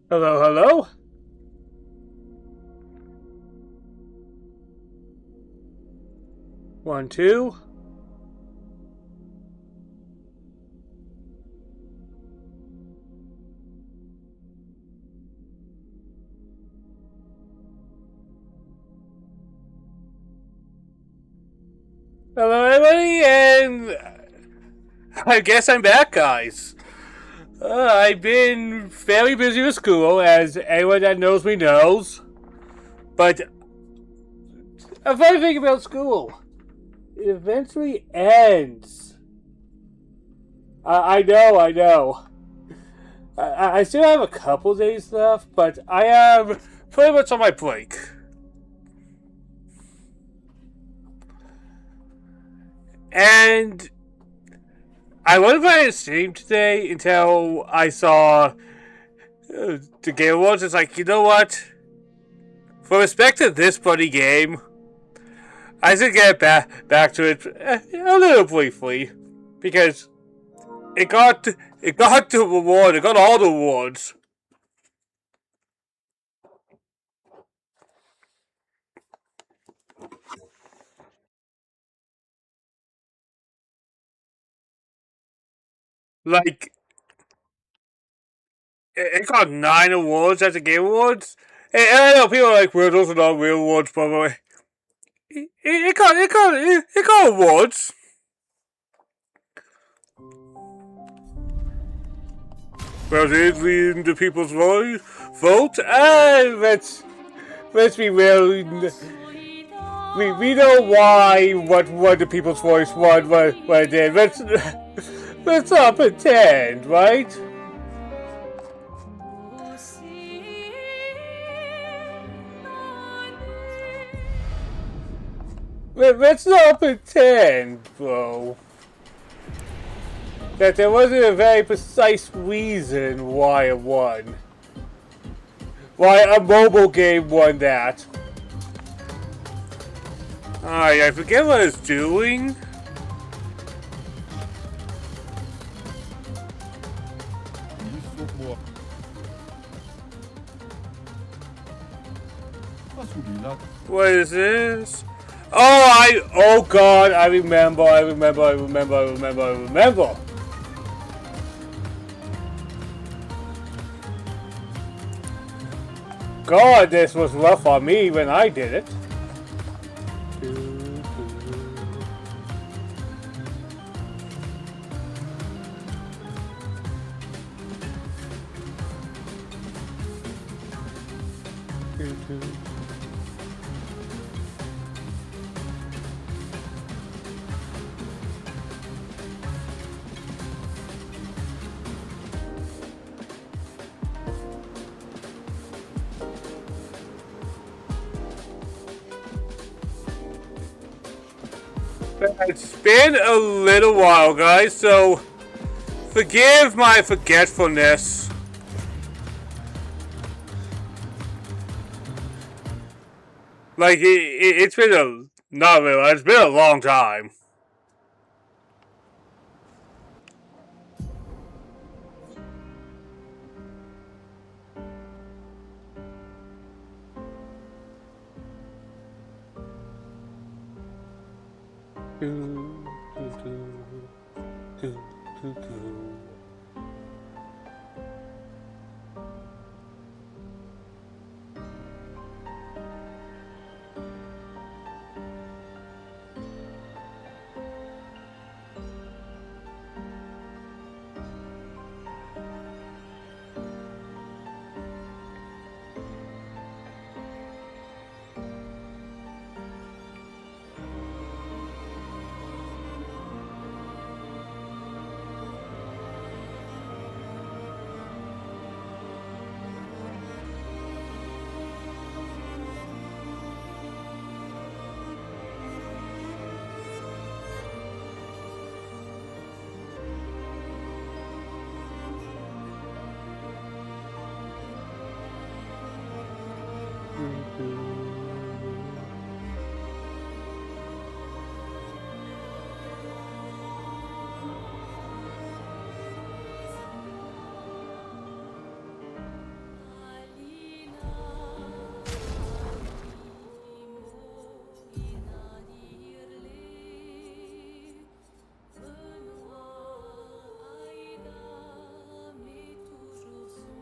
Hello, hello? One, two. Hello, everybody, and I guess I'm back, guys. I've been very busy with school, as anyone that knows me knows. But a funny thing about school, it eventually ends. I know, I know. I still have a couple days left, but I am pretty much on my break. And I wasn't playing a stream today until I saw the Game Awards. It's like, you know what? For respect to this bloody game, I should get back to it a little briefly because it got the reward. It got all the awards. Like it got 9 awards at the Game Awards. And I know people are like, "Well, those are not real awards, by the way." It got awards. Well, it leading the people's vote. Let's be real. We know why what the people's voice what it did. Let's not pretend, right? Let's not pretend, bro, that there wasn't a very precise reason why it won. Why a mobile game won that. Alright, I forget what it's doing. What is this? Oh god, I remember. God, this was rough on me when I did it. It's been a little while, guys, so forgive my forgetfulness. Like, it's been it's been a long time.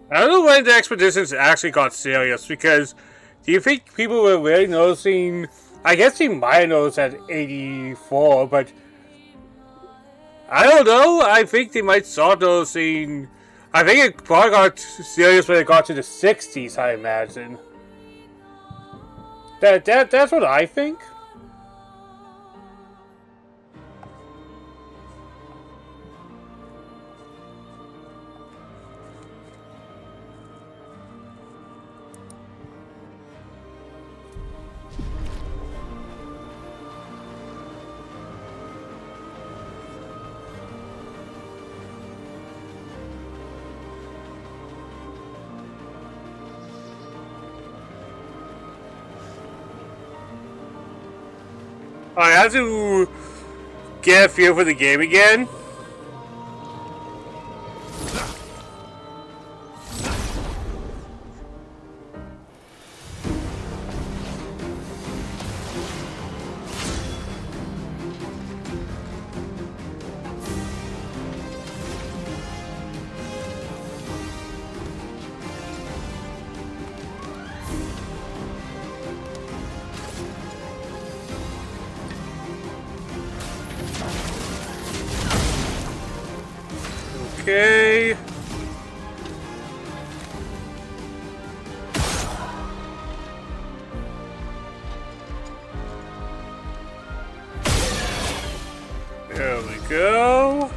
I don't know when the expeditions actually got serious, because do you think people were really noticing? I guess they might have noticed at 84, but I don't know. I think they might start noticing. I think it probably got serious when it got to the 60s, I imagine. That's what I think. I have to get a feel for the game again. Okay. There we go.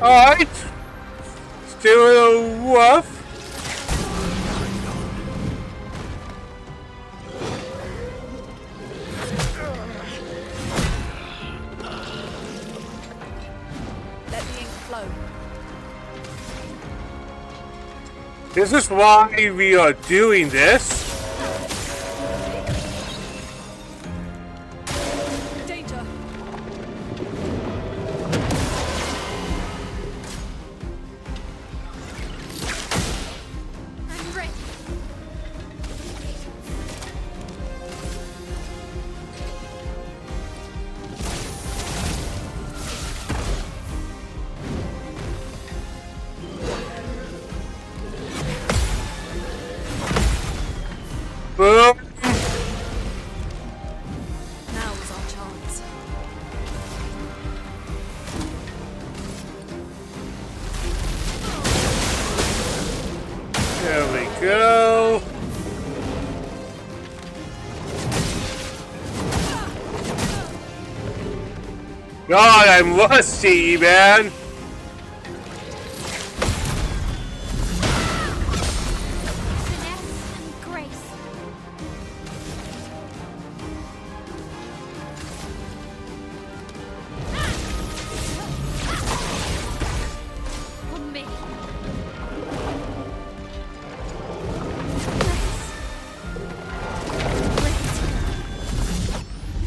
Alright. Still a little rough. Let the ink flow. This is why we are doing this. Danger. I'm ready. Boom. Now is our chance. There we go. God, I'm rusty, man. Finesse and grace. On me.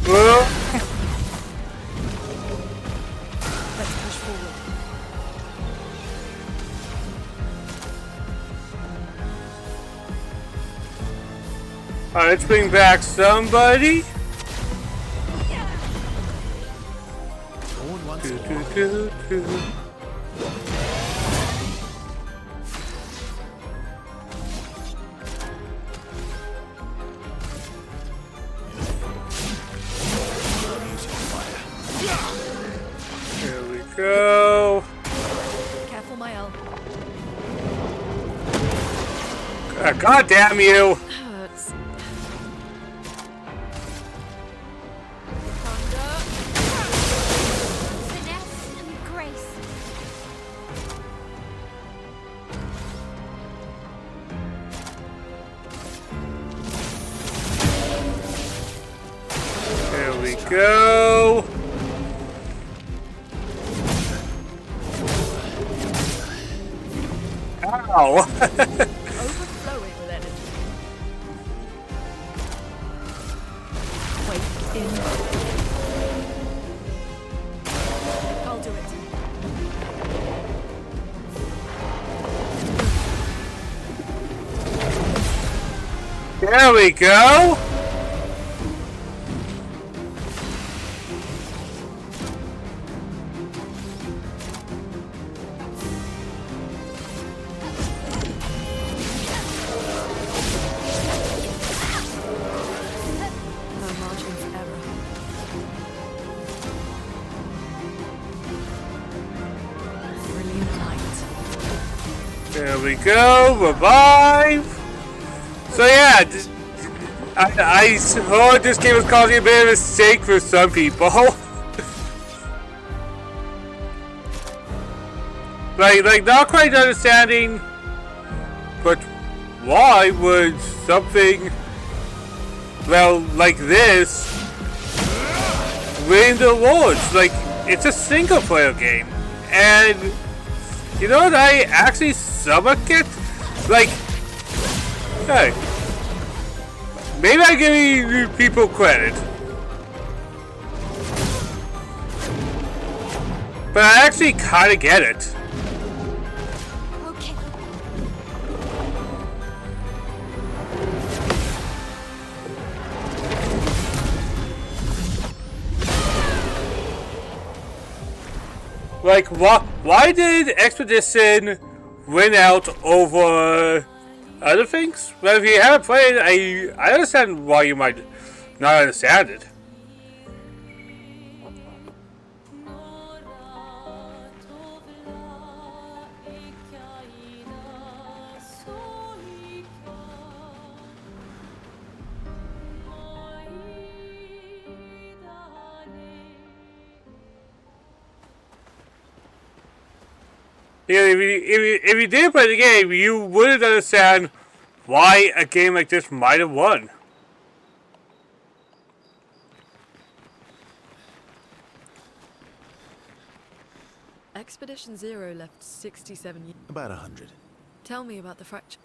Boom. Let's push forward. Alright, let's bring back somebody. Do, do, do, do. There we go. Careful, my elbow. God damn you. Hurts. Thunder. Finesse and grace. There we go. Ow! Overflowing with energy. Wake in. I'll do it. There we go! No margin for error. Brilliant light. There we go, revive! So yeah, I heard this game was causing a bit of a mistake for some people. like not quite understanding, but why would something, well, like this, win the awards? Like, it's a single player game, and you know what, I actually somewhat get, like, hey, maybe I'm giving people credit, but I actually kind of get it. Okay. Like, why did Expedition win out over other things? Well, if you haven't played, I understand why you might not understand it. Yeah, if you did play the game, you wouldn't understand why a game like this might have won. Expedition Zero left 67 years. About 100. Tell me about the fracture.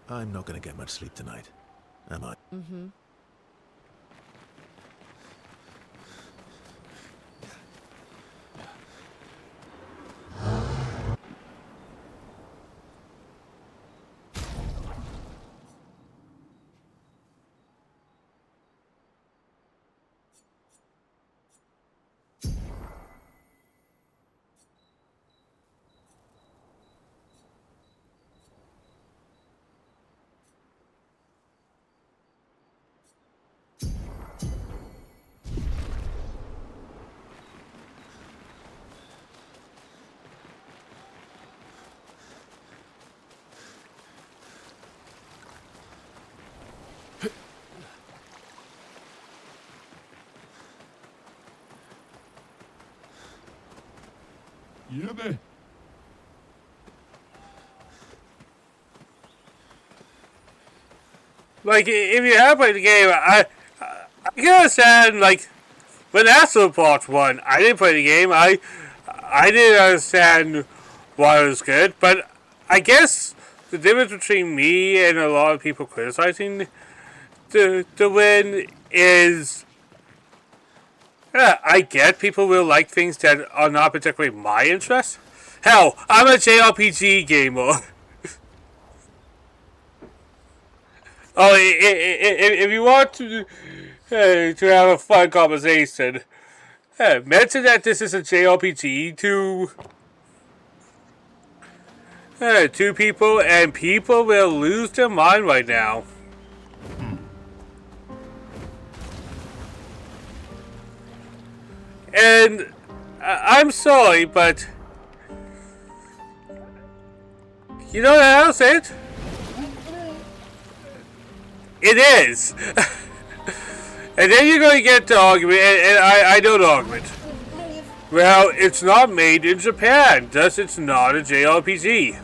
I'm not gonna get much sleep tonight, am I? Mm-hmm. Yürü. Like, if you have played the game, I can understand, like, when Astro Part 1, I didn't play the game, I didn't understand why it was good, but I guess the difference between me and a lot of people criticizing the win is, I get people will like things that are not particularly my interest. Hell, I'm a JRPG gamer. Oh, if you want to have a fun conversation, mention that this is a JRPG to two people, and people will lose their mind right now. And I'm sorry, but you know what else it? It is. And then you're going to get the argument, and I know the argument. Well, it's not made in Japan, thus it's not a JRPG.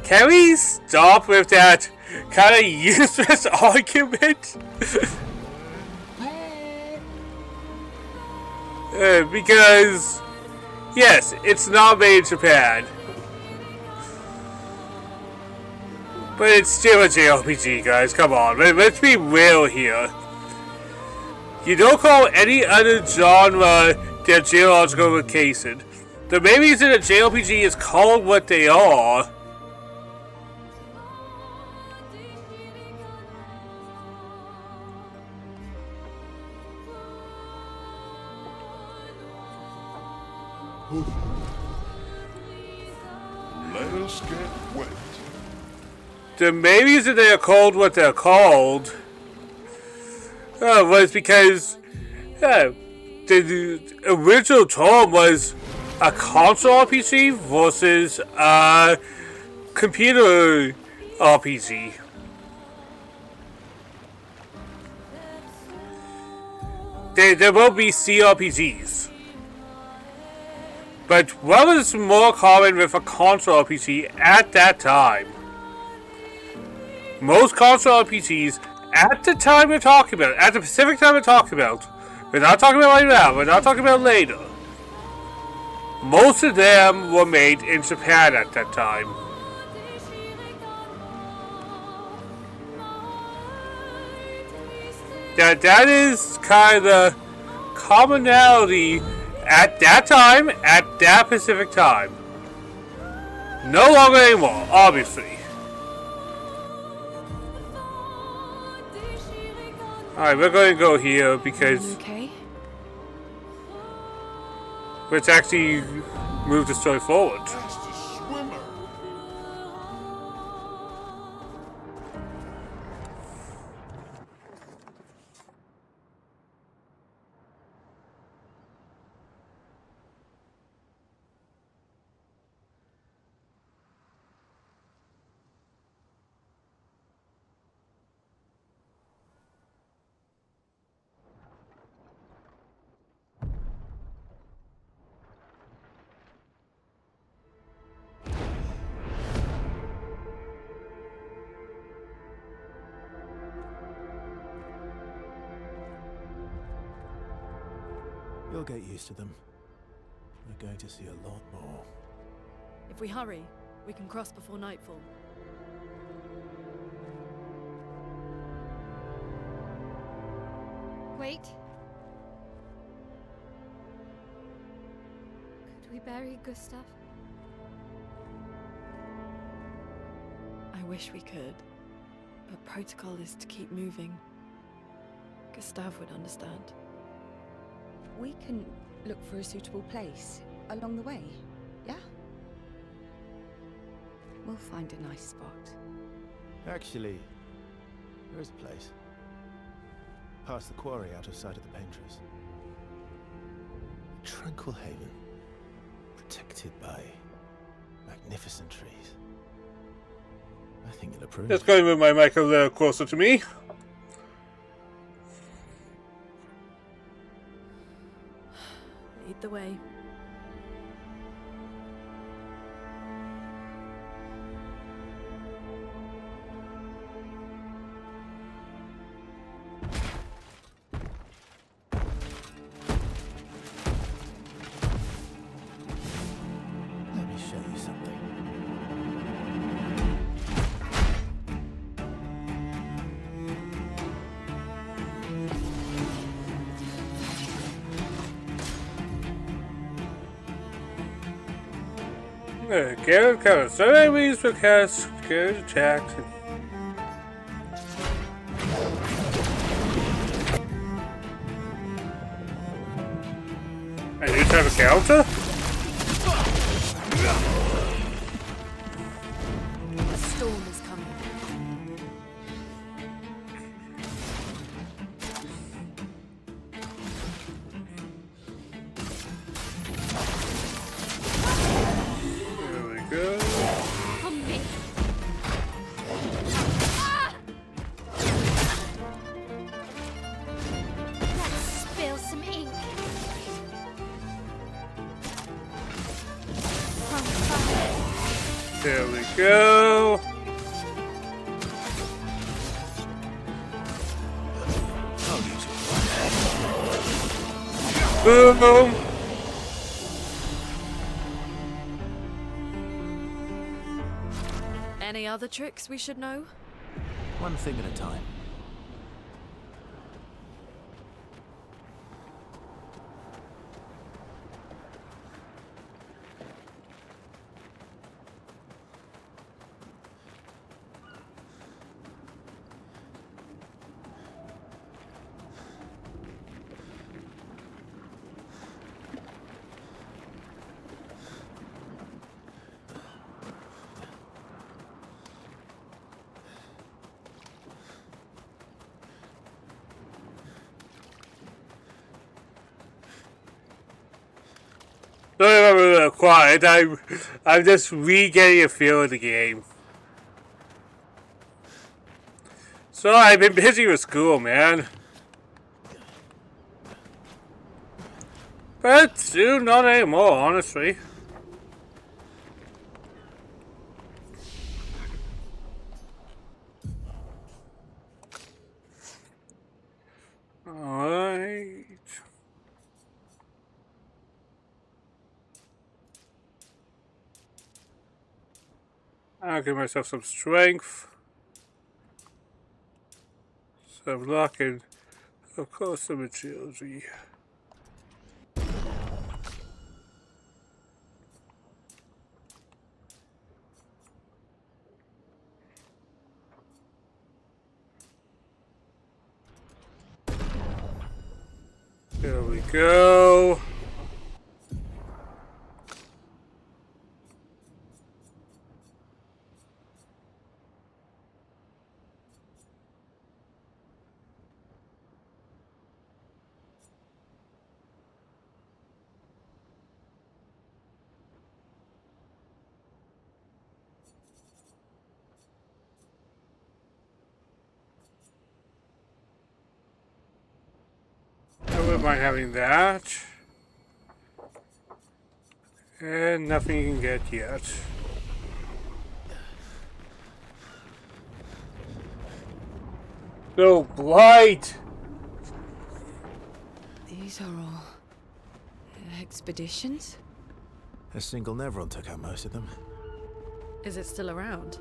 Can we stop with that kind of useless argument? Because Yes, it's not made in Japan. But it's still a JRPG, guys. Come on, let's be real here. You don't call any other genre their geological location. The main reason a JRPG is called what they are. Let us get wet. The main reason they are called what they're called was because the original term was a console RPG versus a computer RPG. There will be CRPGs. But what was more common with a console RPG at that time? Most console RPGs, at the time we're talking about, at the specific time we're talking about, we're not talking about right now, we're not talking about later. Most of them were made in Japan at that time. That is kind of the commonality at that time, at that specific time. No longer anymore, obviously. Alright, we're going to go here because Okay. let's actually move the story forward. Master swimmer. You'll get used to them. We're going to see a lot more. If we hurry, we can cross before nightfall. Wait. Could we bury Gustav? I wish we could, but protocol is to keep moving. Gustav would understand. We can look for a suitable place along the way, yeah? We'll find a nice spot. Actually, there is a place. Past the quarry out of sight of the painters. A tranquil haven. Protected by magnificent trees. I think you'll approve. Let's go and move my mic a little closer to me. Lead the way. Let me show you something. Garrett covered. So enemies will cast Garrett attacks. I just have a counter? A storm is coming. There we go. On me. Let's spill some ink. On fire. There we go. Boom. other tricks we should know? One thing at a time. Sorry if I'm a little quiet. I'm just re-getting a feel of the game. So I've been busy with school, man. But soon, not anymore, honestly. Alright. I'll give myself some strength. Some luck and, of course, some agility. There we go. I wouldn't mind having that. And nothing you can get yet. So bright! These are all expeditions? A single Nevron took out most of them. Is it still around?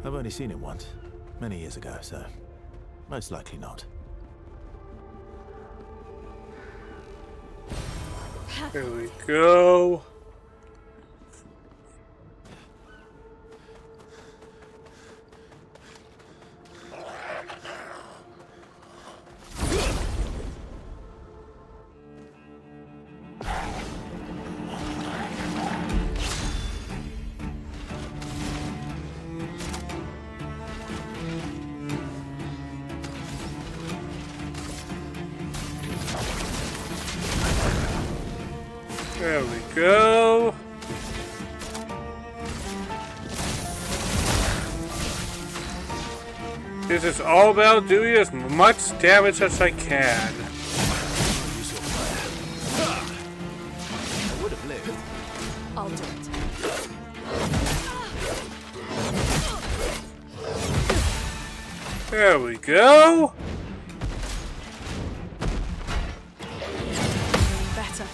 I've only seen it once, many years ago, so most likely not. There we go. There we go. This is all about doing as much damage as I can. Use your fire. I would have lived. I'll do it. There we go. Better.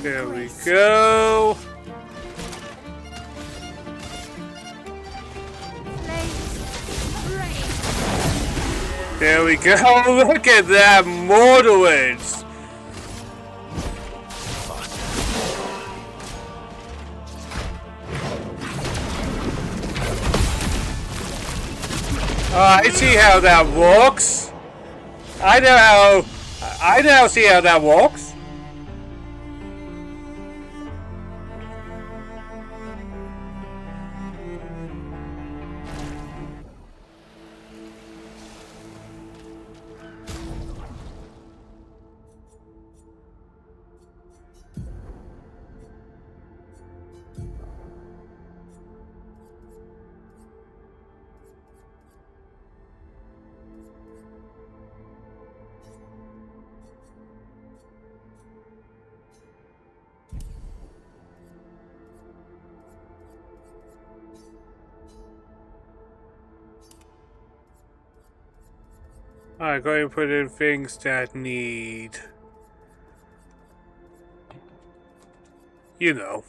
There we go. There we go. Look at that, Mortals. I see how that works. I now see how that works. Alright, go ahead and put in things that need... You know.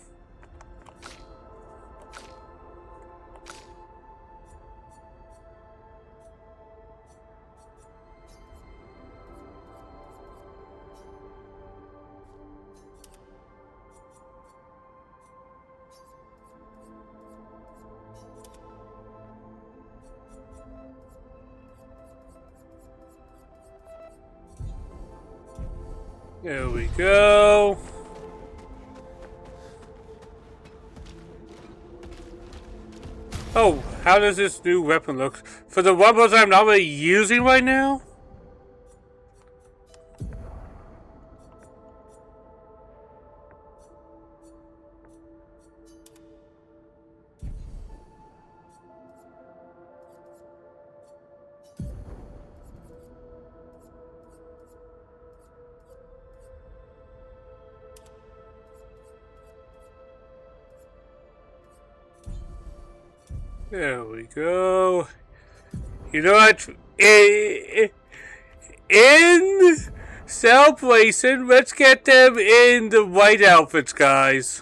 There we go. Oh, how does this new weapon look? For the weapons I'm not really using right now? There we go. You know what? In cell placing, let's get them in the white outfits, guys.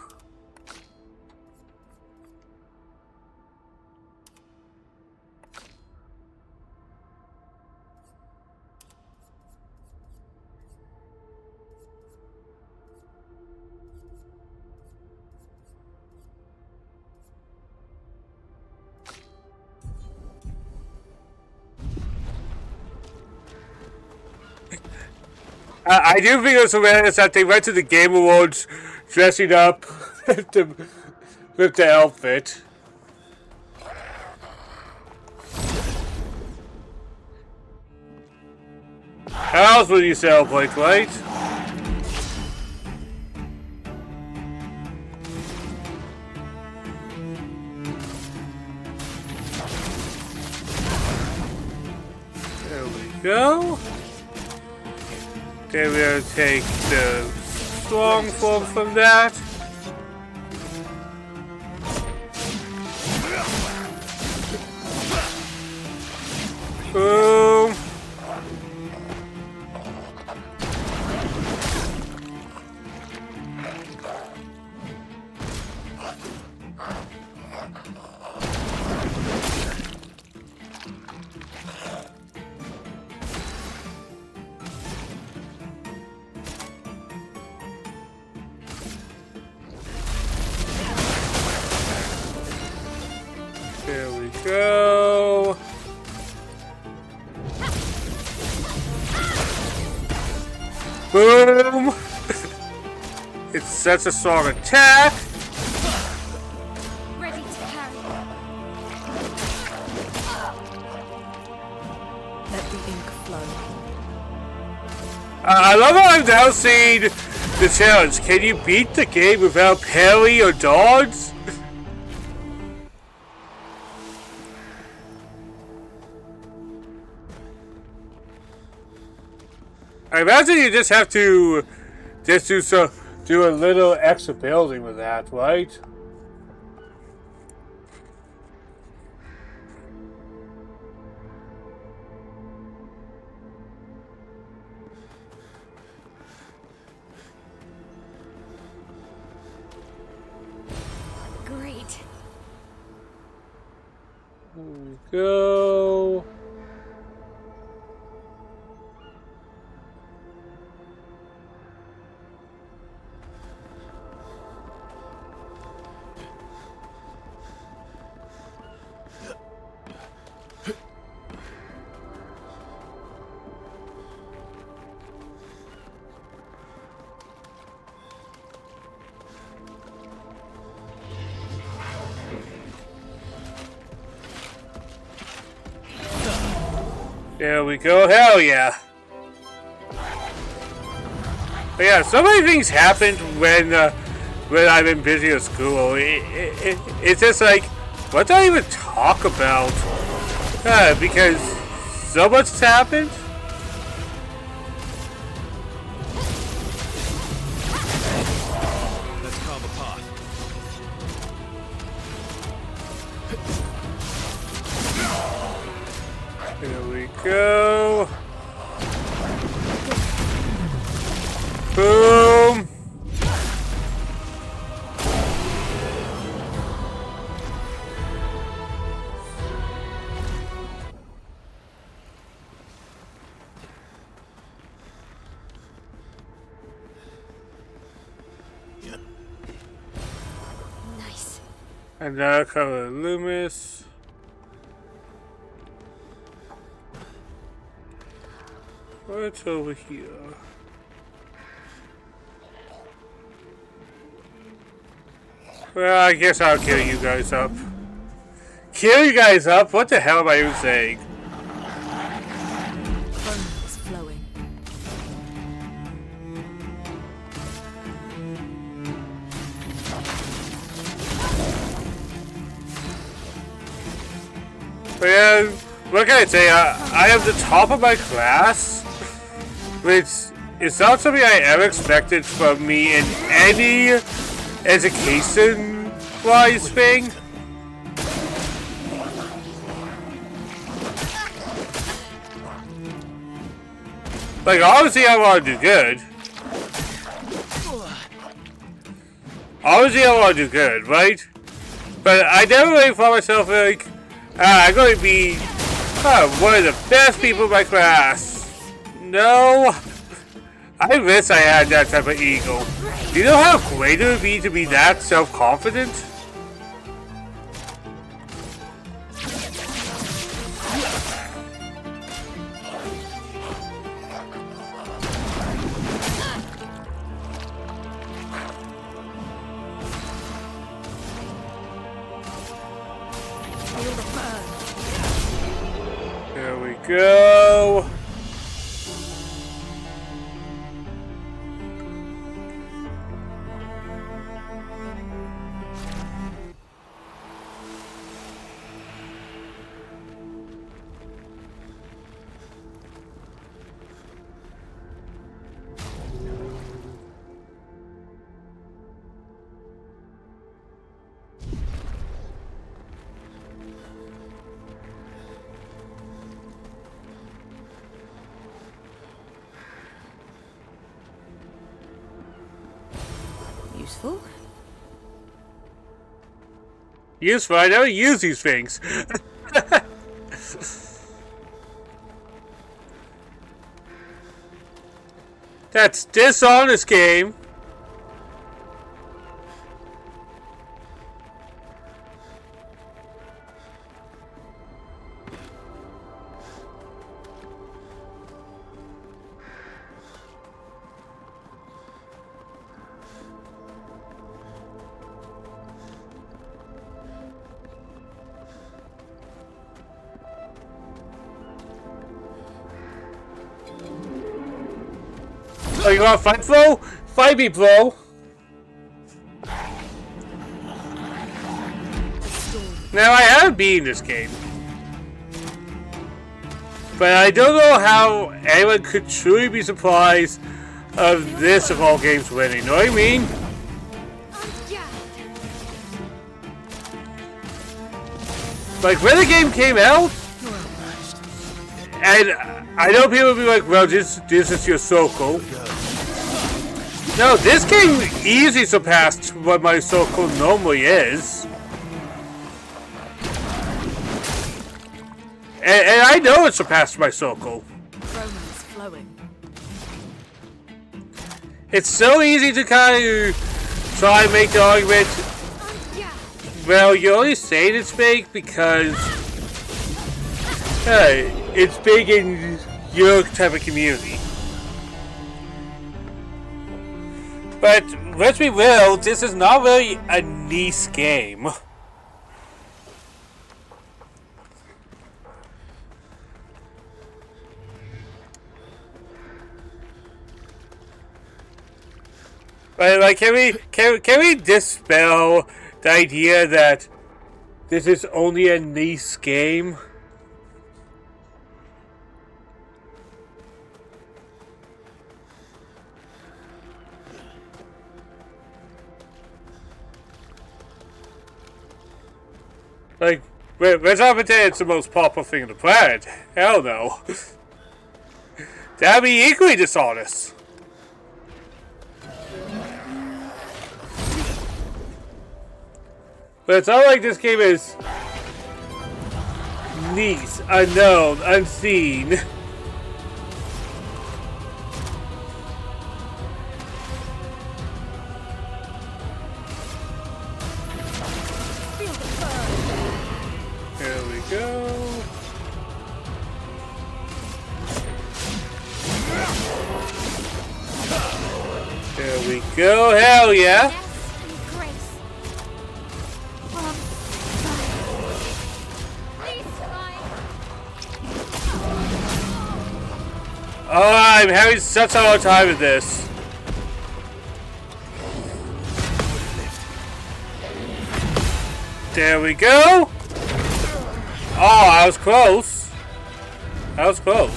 I do think it's hilarious that they went to the Game Awards dressing up with the outfit. How else would you celebrate, right? There we go. Then we'll take the strong form from that. Boom. There we go. Boom! It's such a strong attack. Ready to carry. Let the ink flow. I love how I'm now seeing the challenge. Can you beat the game without parry or dodge? I imagine you just have to do a little extra building with that, right? Great. There we go. There we go, hell yeah. But yeah, so many things happened when I've been busy at school. It's just like, what do I even talk about? Because so much has happened. Let's carve a path. There we go. Another color Loomis. What's over here? Well, I guess I'll kill you guys up. Kill you guys up? What the hell am I even saying? Romance flowing. But yeah, what can I say? I am the top of my class, which is not something I ever expected from me in any education-wise thing. Like, obviously I want to do good. Obviously I want to do good, right? But I never really thought myself like, I'm going to be one of the best people in my class. No. I wish I had that type of ego. Do you know how great it would be to be that self-confident? There we go. Useful. Useful, I never use these things. That's dishonest, game. Oh, you want to fight, Flo? Fight me, Flo. Now, I haven't beaten this game. But I don't know how anyone could truly be surprised of this of all games winning. You know what I mean? Like, when the game came out, and I know people will be like, well, this is your Soko. No, this game easily surpassed what my Soko normally is. And I know it surpassed my Soko. Romance flowing. It's so easy to kind of try and make the argument, well, you only say it's big because it's big in your type of community. But let's be real, this is not really a niche game. But like, can we dispel the idea that this is only a niche game? Like, let's not pretend it's the most popular thing on the planet. Hell no. That'd be equally dishonest. But it's not like this game is niche, unknown, unseen. Feel go. There we go. Hell yeah. Yes and grace. From fire. Please fire. Oh, I'm having such a hard time with this. There we go. Oh, I was close. I was close.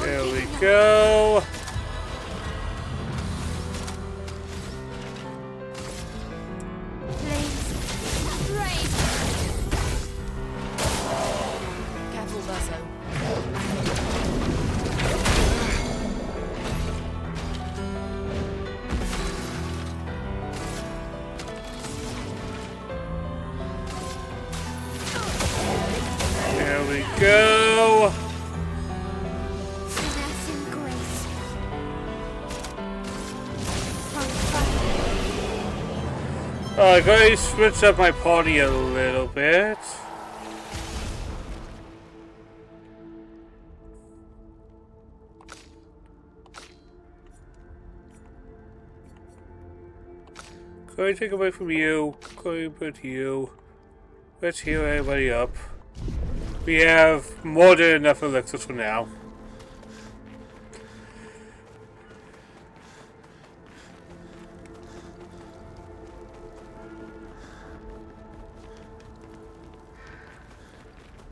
There we go. Flames. Rain. Careful, Verso. There we go. Finesse and grace. From fire. I'm going to switch up my party a little bit. Going to take away from you. Going to put you. Let's heal everybody up. We have more than enough elixirs for now.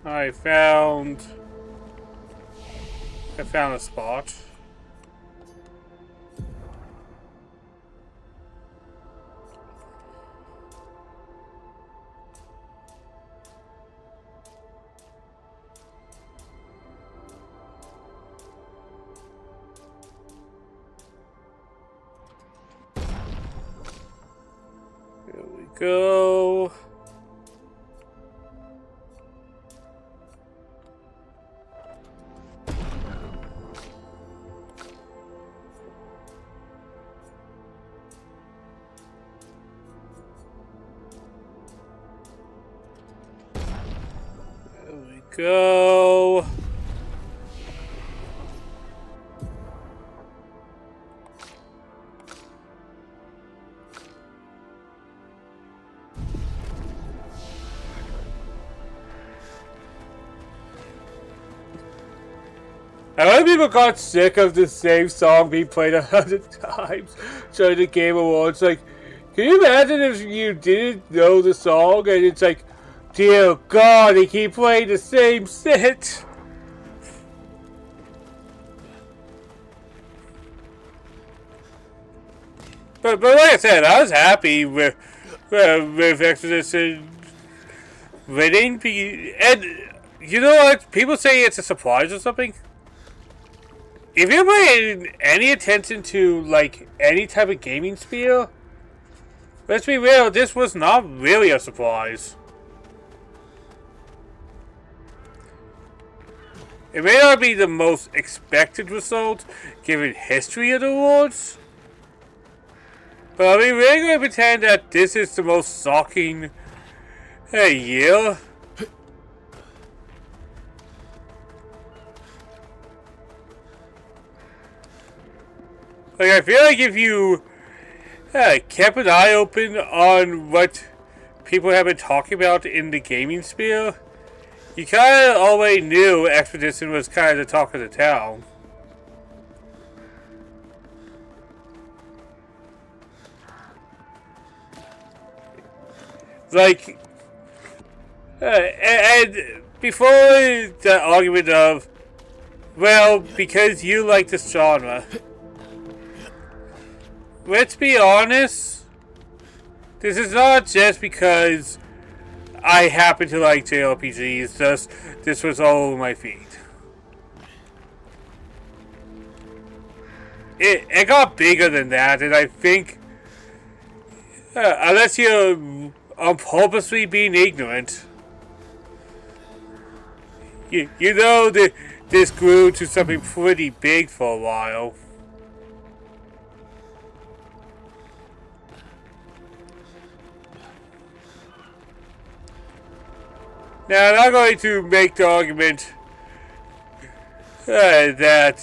I found a spot. There we go. There we go. A lot of people got sick of the same song being played 100 times during the Game Awards. Like, can you imagine if you didn't know the song and it's like, dear God, they keep playing the same set. But like I said, I was happy with Expedition winning. And you know what? People say it's a surprise or something. If you're paying any attention to, like, any type of gaming sphere, let's be real, this was not really a surprise. It may not be the most expected result, given history of the awards, but are we really going to pretend that this is the most shocking year? Like, I feel like if you kept an eye open on what people have been talking about in the gaming sphere, you kind of already knew Expedition was kind of the talk of the town. Like, and before the argument of, well, because you like this genre, let's be honest, this is not just because I happen to like JRPGs, just this was all over my feed. It got bigger than that, and I think, unless you're purposely being ignorant, You know that this grew to something pretty big for a while. Now, I'm not going to make the argument that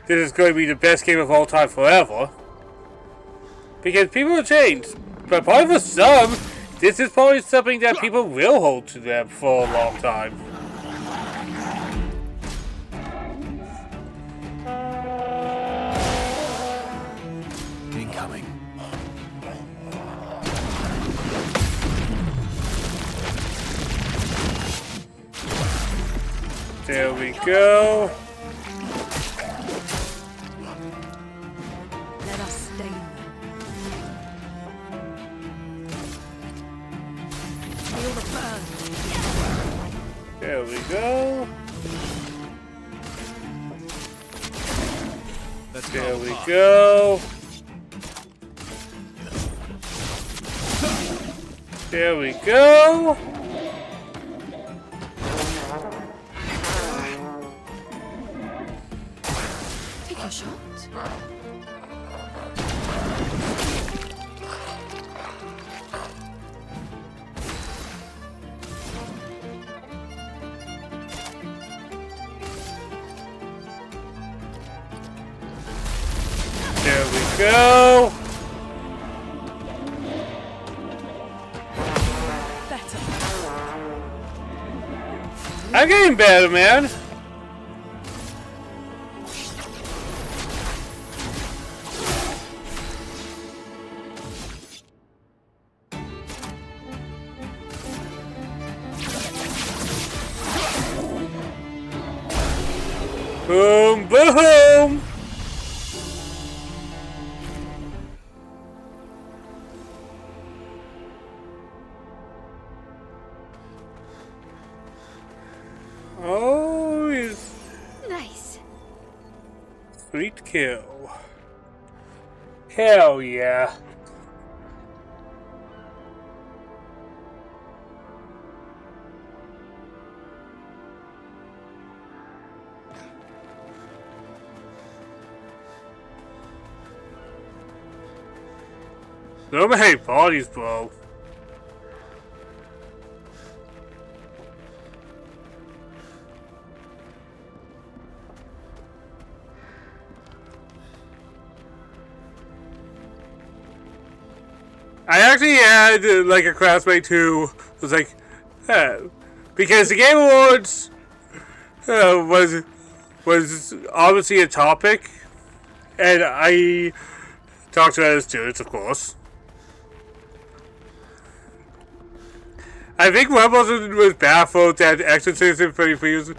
this is going to be the best game of all time forever. Because people have changed. But probably for some, this is probably something that people will hold to them for a long time. Incoming. There we go. Let us stain them. Feel the burn. There we go. Let's There go. we go. There we go. Take a shot. There we go. Better. I'm getting better, man. Boom, boom. Oh, he's Nice. sweet kill. Hell yeah. Nobody hate bodies, bro. I actually had like a classmate who was like, because the Game Awards was obviously a topic, and I talked to other students, of course. I think one person was baffled that Exorcism 33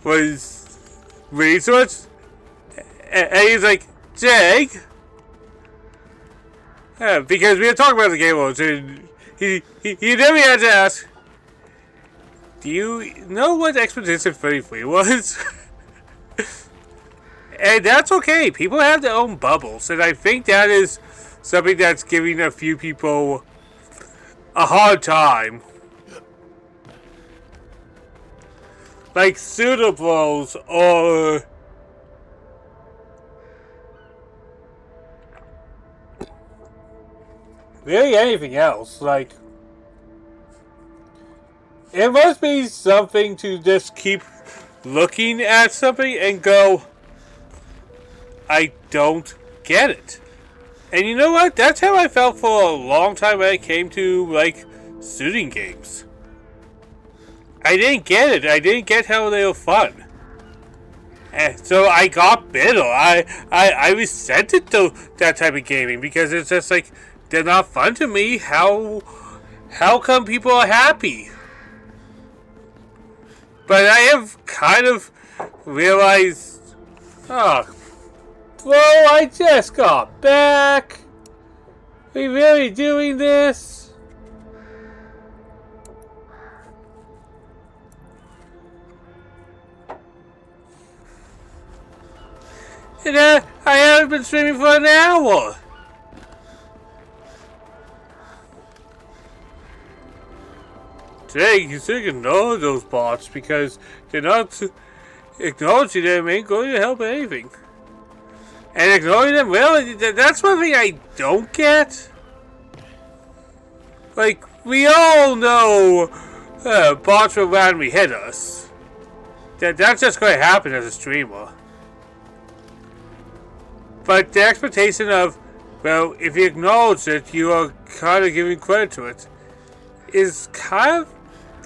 was research, and he's like, Jake. Yeah, because we were talking about the Game Awards, and he never had to ask, do you know what Expedition 33 was? And that's okay. People have their own bubbles, and I think that is something that's giving a few people a hard time. Like pseudo-bros or really anything else. Like, it must be something to just keep looking at something and go, I don't get it. And you know what? That's how I felt for a long time when it came to, like, shooting games. I didn't get it. I didn't get how they were fun. And so I got bitter. I resented that type of gaming because it's just like, they're not fun to me. How come people are happy? But I have kind of realized, oh, bro, I just got back. We really doing this? And I haven't been streaming for an hour. today, you should ignore those bots because they're not acknowledging them ain't going to help anything. And ignoring them, well, that's one thing I don't get. Like, we all know bots will randomly hit us. That's just going to happen as a streamer. But the expectation of, well, if you acknowledge it, you are kind of giving credit to it, is kind of,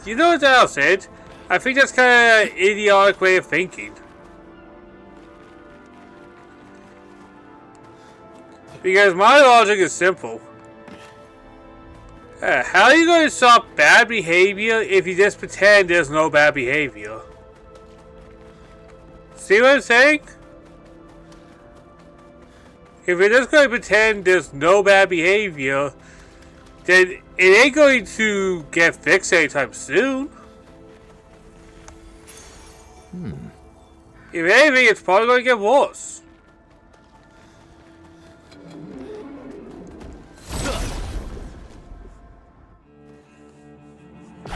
you know what I'll say it? I think that's kind of an idiotic way of thinking. Because my logic is simple. How are you going to stop bad behavior if you just pretend there's no bad behavior? See what I'm saying? If you're just going to pretend there's no bad behavior, then it ain't going to get fixed anytime soon. If anything, it's probably going to get worse.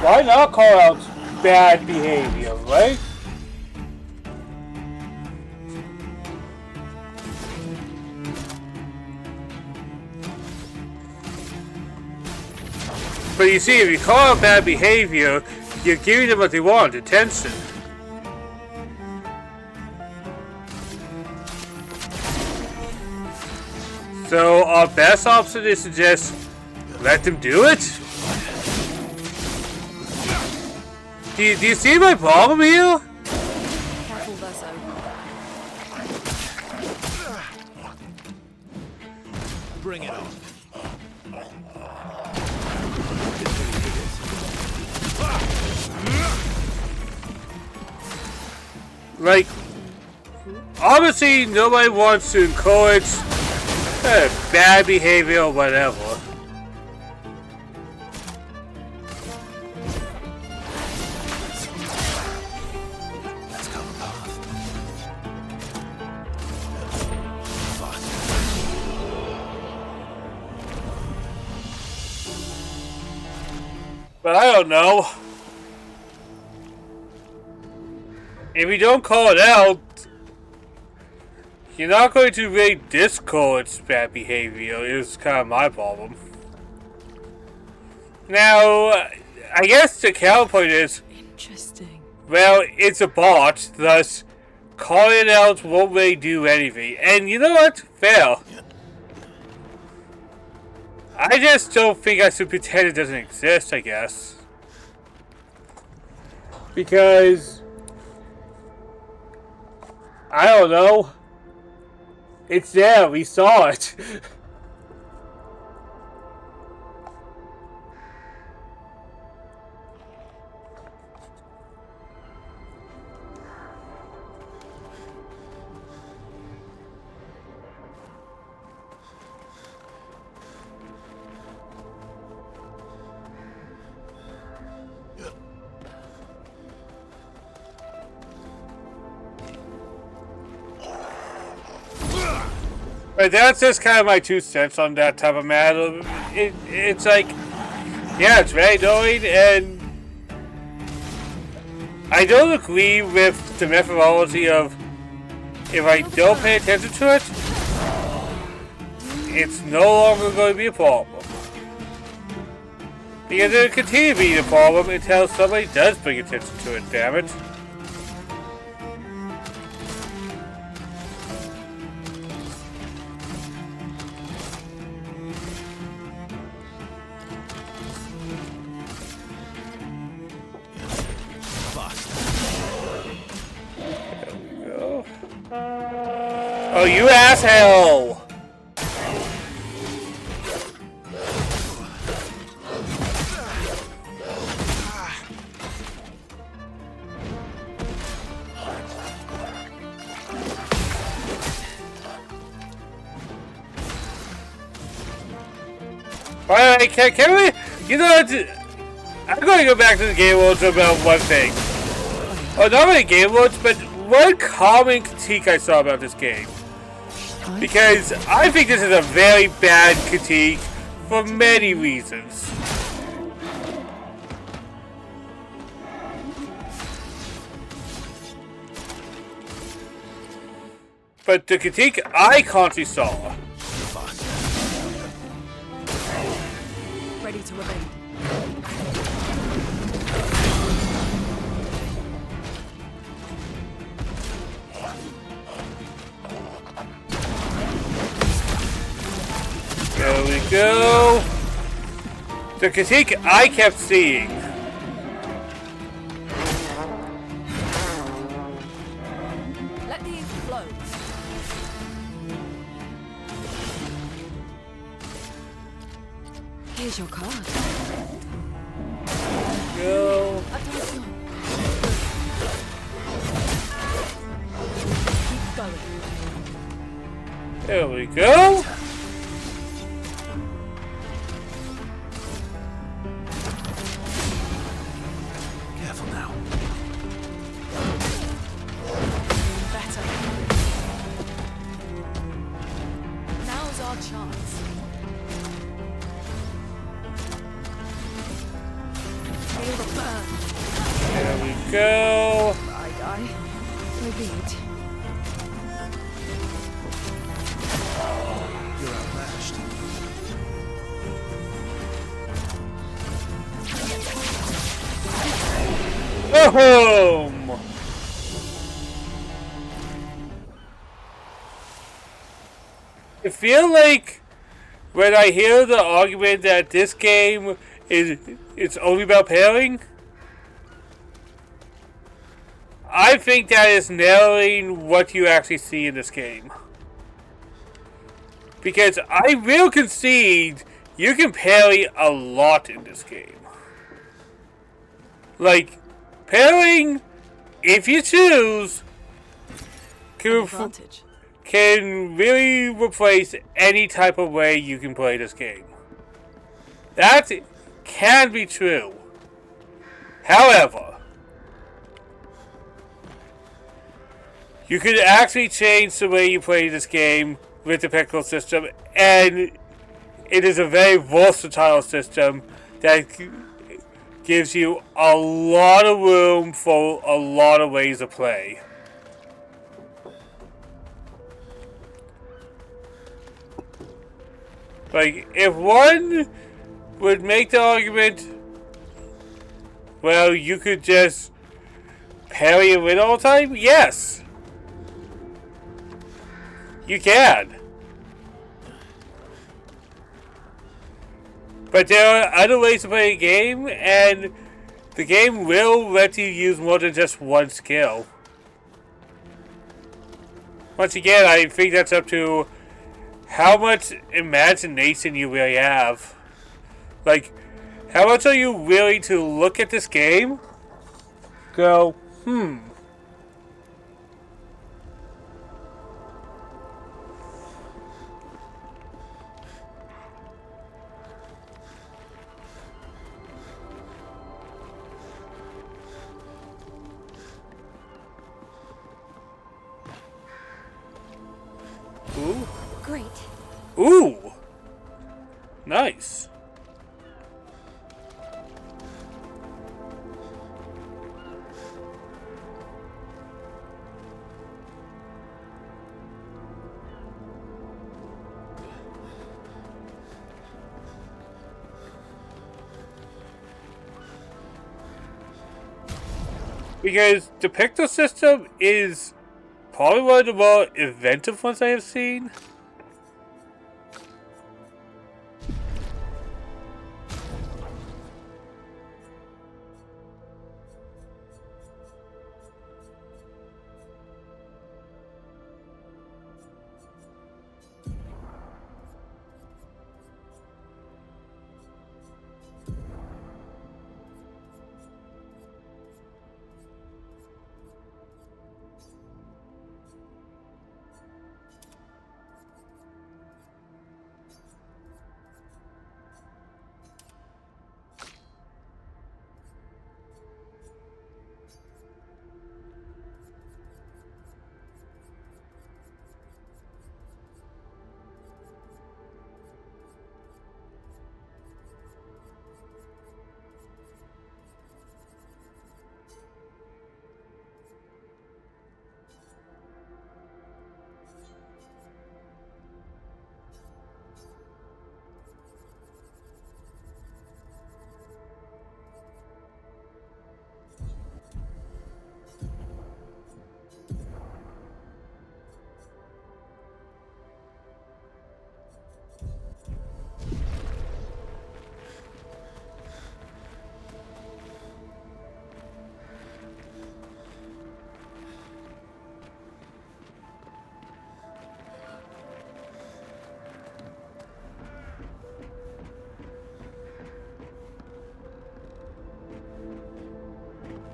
Why not call out bad behavior, right? But you see, if you call out bad behavior, you're giving them what they want, attention. So our best option is to just let them do it? Do you see my problem here? Careful, Verso. Bring it on. Like, obviously nobody wants to encourage bad behavior or whatever. Let's go path. But I don't know. If you don't call it out, you're not going to really discourage bad behavior, is kind of my problem. Now, I guess the counterpoint is, Interesting. well, it's a bot, thus calling it out won't really do anything. And you know what? Fair. I just don't think I should pretend it doesn't exist, I guess. Because I don't know. It's there, we saw it. But that's just kind of my 2 cents on that type of matter. It's like, yeah, it's very annoying, and I don't agree with the methodology of if I don't pay attention to it, it's no longer going to be a problem. Because it'll continue being a problem until somebody does bring attention to it, damn it. Oh, you asshole! Alright, can we? You know what? I'm going to go back to the game worlds about one thing. Oh, not really game worlds, but one common critique I saw about this game. Because I think this is a very bad critique for many reasons. But the critique I constantly saw, Ready to evade. there we go. The critique I kept seeing, Let the ink flow. Here's your card. go. Attention. Keep going. There we go. Careful now. Better. Now's our chance. Feel the burn. There we go. I die. So be it. You're outmatched. Boom! I feel like when I hear the argument that this game it's only about pairing, I think that is narrowing what you actually see in this game. Because I will concede you can parry a lot in this game. Like, pairing, if you choose, Advantage. can really replace any type of way you can play this game. That can be true. However, you could actually change the way you play this game with the Piccolo system, and it is a very versatile system that gives you a lot of room for a lot of ways to play. Like, if one would make the argument, well, you could just parry and win all the time, yes. You can. But there are other ways to play a game, and the game will let you use more than just one skill. Once again, I think that's up to how much imagination you really have. Like, how much are you willing to look at this game, go, Ooh. Great. Ooh. Nice. Because the Picto system is probably one of the more inventive ones I have seen.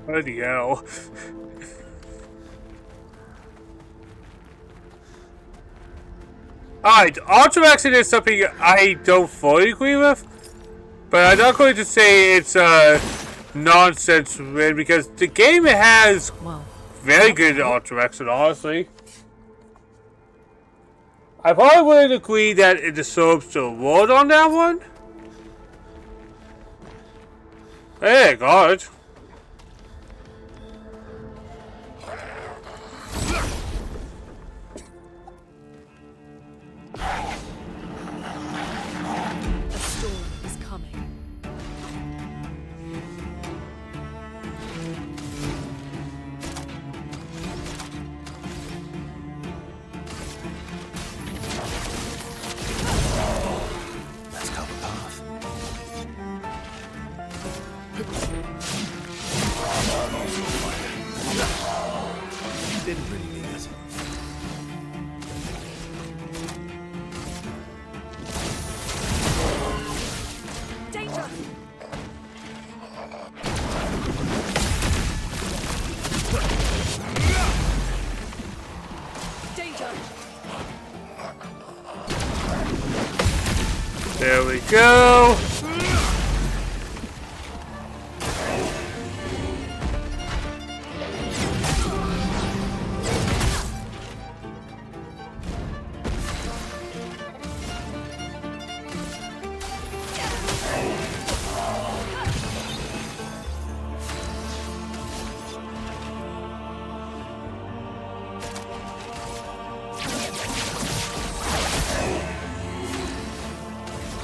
Bloody hell. Alright, Ultramaxing is something I don't fully agree with, but I'm not going to say it's nonsense win because the game has Well, very good Ultramaxing, honestly. I probably wouldn't agree that it deserves the award on that one. Hey, God. a storm is coming. Let's cover path. Didn't really need it. Danger! Danger! There we go.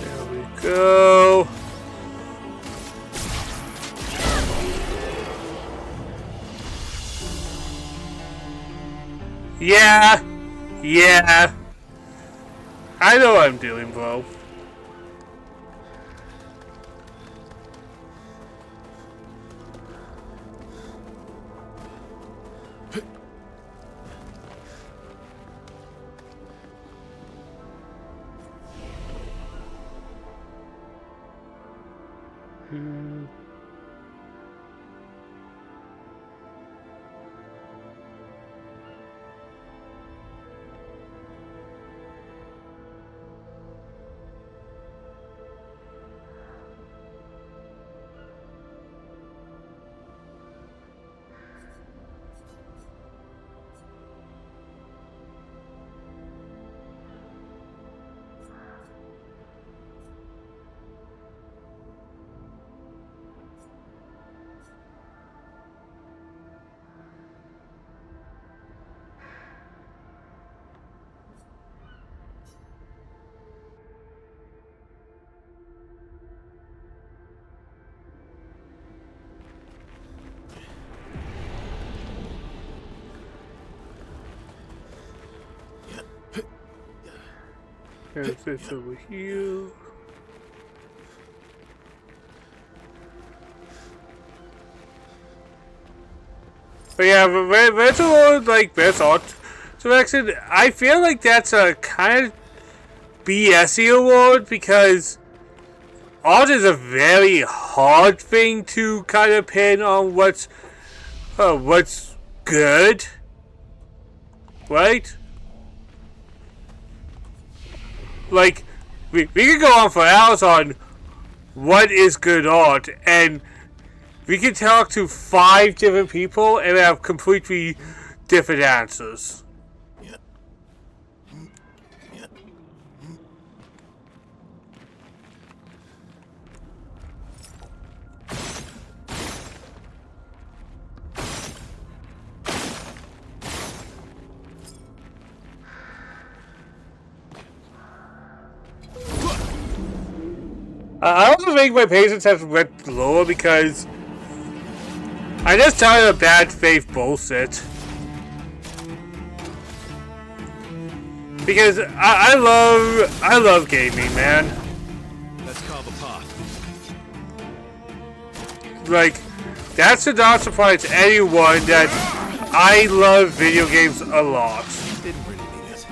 There we go. Yeah. Yeah. I know what I'm doing, bro. There's this over here. But yeah, that's a lot like best art direction. I feel like that's a kind of BSy award because art is a very hard thing to kind of pin on what's good, right? Like, we could go on for hours on what is good art, and we could talk to 5 different people and have completely different answers. I also think my patience has went lower because I just tired of bad faith bullshit. Because I love gaming, man. Let's carve a path. Like, that should not surprise anyone that I love video games a lot. Didn't really need it.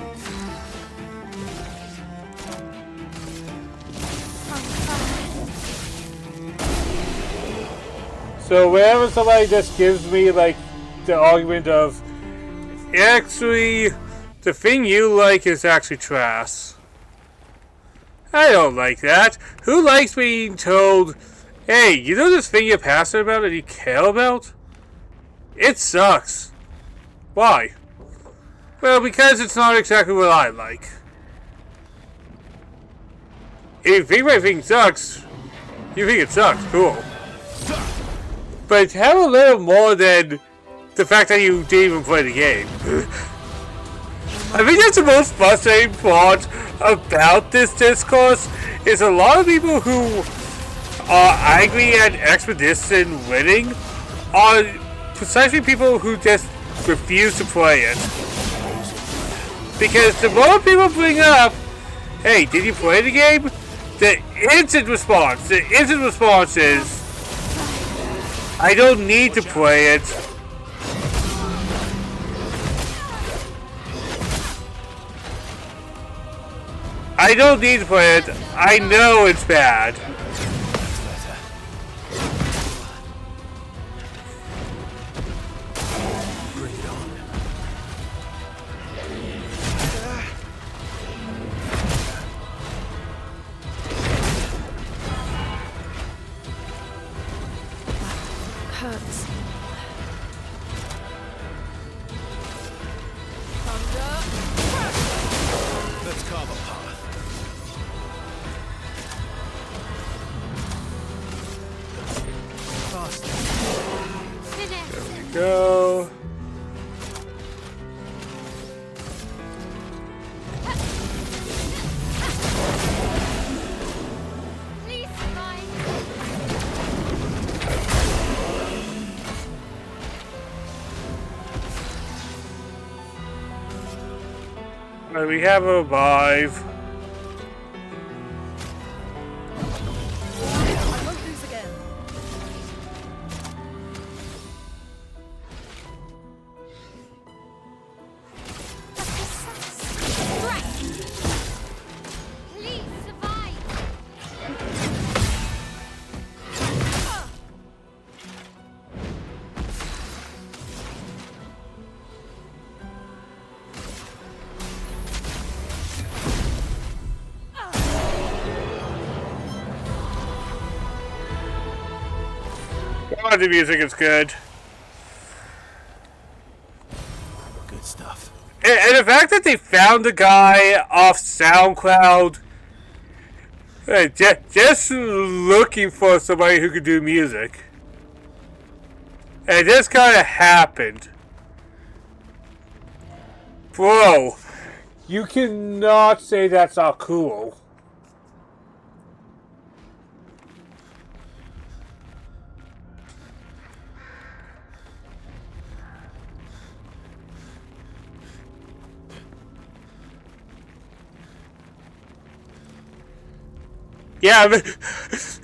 So whenever somebody just gives me like the argument of actually the thing you like is actually trash, I don't like that. Who likes being told, hey, you know this thing you're passionate about and you care about? It sucks. Why? Well, because it's not exactly what I like. If you think my thing sucks, you think it sucks, cool. But have a little more than the fact that you didn't even play the game. I think that's the most frustrating part about this discourse, is a lot of people who are angry at Expedition winning are precisely people who just refuse to play it. Because the more people bring up, hey, did you play the game? The instant response is, I don't need to play it. I don't need to play it. I know it's bad. Bring it on. Hurts. Let's carve a path. Faster. Go. Please survive. And we have a revive. I won't lose again. Please survive. Oh, the music is good. Good stuff. And the fact that they found the guy off SoundCloud, just looking for somebody who could do music. And this kind of happened. Bro, you cannot say that's not cool. Yeah, but,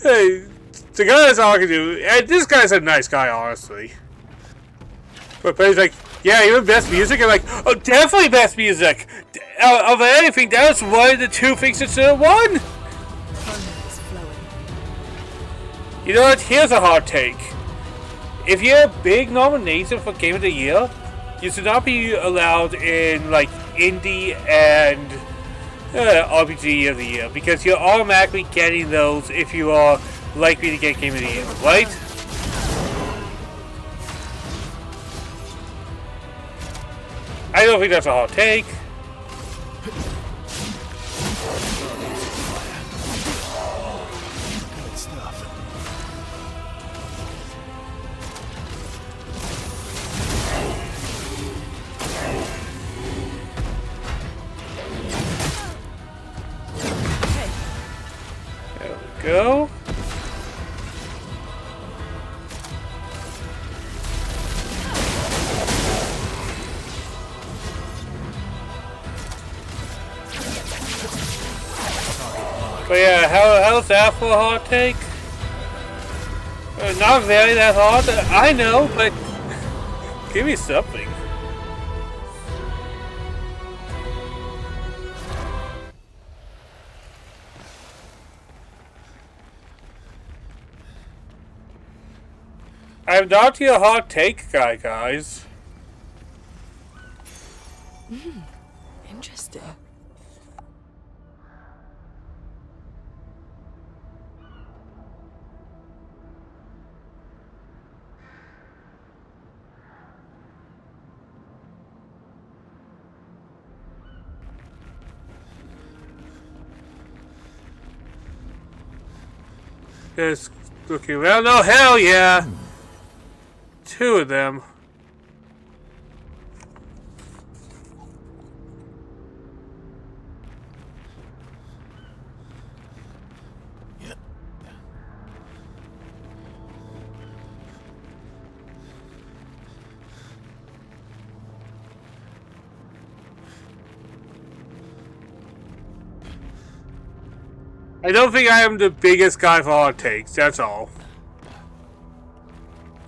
hey, the guy that's talking to, and this guy's a nice guy, honestly. But he's like, yeah, even best music? I'm like, oh, definitely best music! Of anything, that was one of the two things instead of one! Thunder is flowing. You know what? Here's a hot take. If you're a big nomination for Game of the Year, you should not be allowed in, like, indie and RPG of the Year, because you're automatically getting those if you are likely to get Game of the Year, right? I don't think that's a hot take. Good stuff. There we go. But yeah, how's that for a hot take? Not very that hot, I know, but give me something. I'm not your hot take guy, guys. Interesting. Just looking around. Oh, hell yeah! 2 of them. I don't think I am the biggest guy for hot takes, that's all.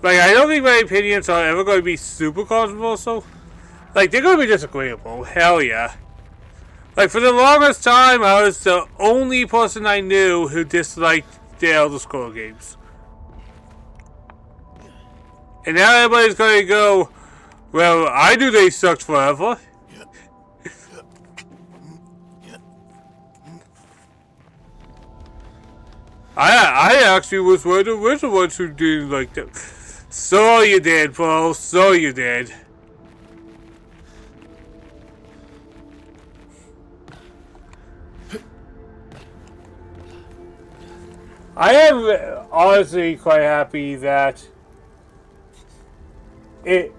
Like, I don't think my opinions are ever going to be super controversial. Like, they're going to be disagreeable, hell yeah. Like, for the longest time, I was the only person I knew who disliked the Elder Scrolls games. And now everybody's going to go, well, I knew they sucked forever. I actually was one of the original ones who didn't like them. So you did, bro. So you did. I am honestly quite happy that it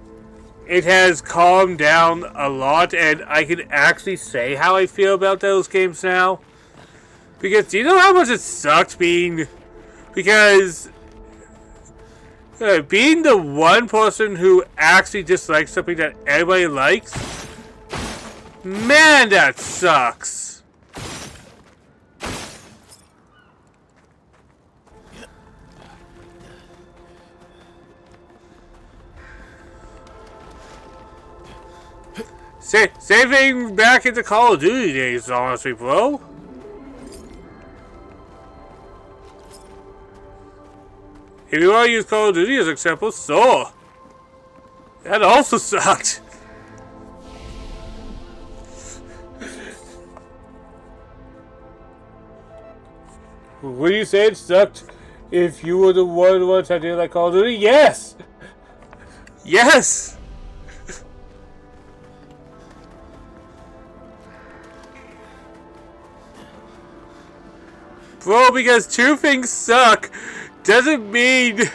has calmed down a lot, and I can actually say how I feel about those games now. Because do you know how much it sucked being... Because... being the one person who actually dislikes something that everybody likes... Man, that sucks! Same thing back in the Call of Duty days, honestly, bro. If you want to use Call of Duty as an example, so that also sucked. Would you say it sucked if you were the one of the ones that didn't like Call of Duty? Yes! Yes! Bro, because 2 things suck doesn't mean...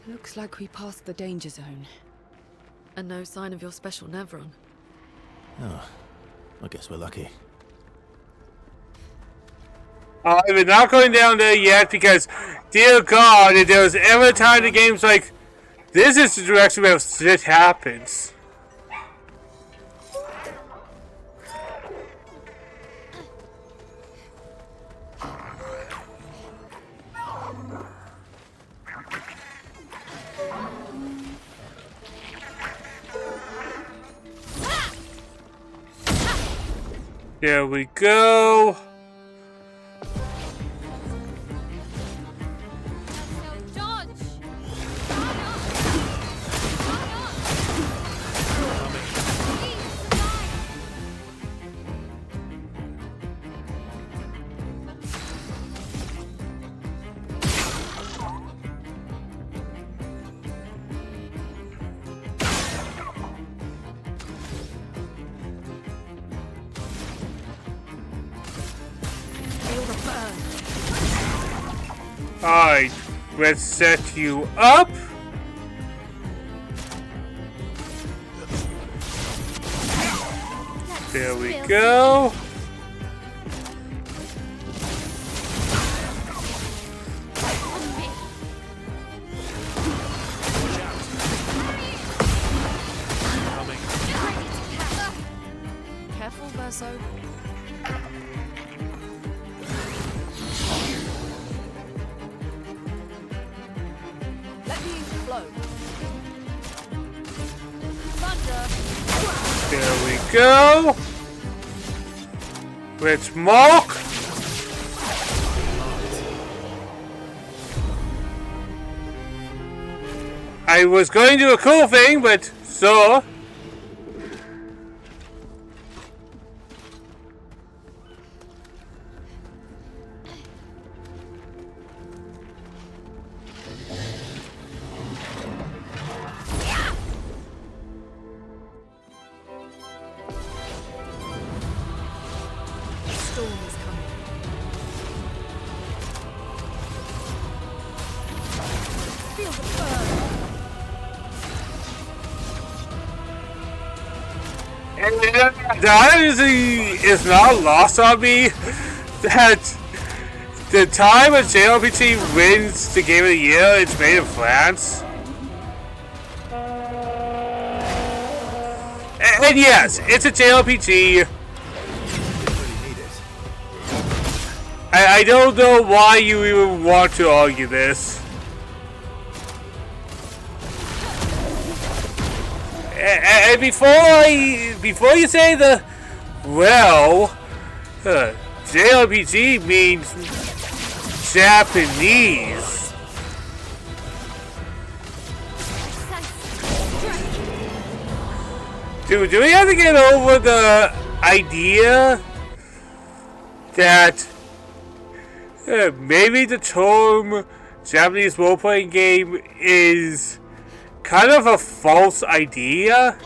Looks like we passed the danger zone. And no sign of your special Nevron. Oh, I guess we're lucky. We're not going down there yet because, dear God, if there was ever a time the game's like, this is the direction where shit happens. There we go. Dodge! Alright, let's set you up. There we go. Careful, Verso. Let me flow. Thunder. There we go. Let's mark. I was going to do a cool thing, but so. Storm is coming. Feel the burn. And honestly, it's not lost on me that the time a JRPG wins the Game of the Year, it's made in France. And yes, it's a JRPG. I don't know why you even want to argue this. And before you say the, well, JRPG means Japanese. Do we have to get over the idea that maybe the term Japanese role-playing game is kind of a false idea?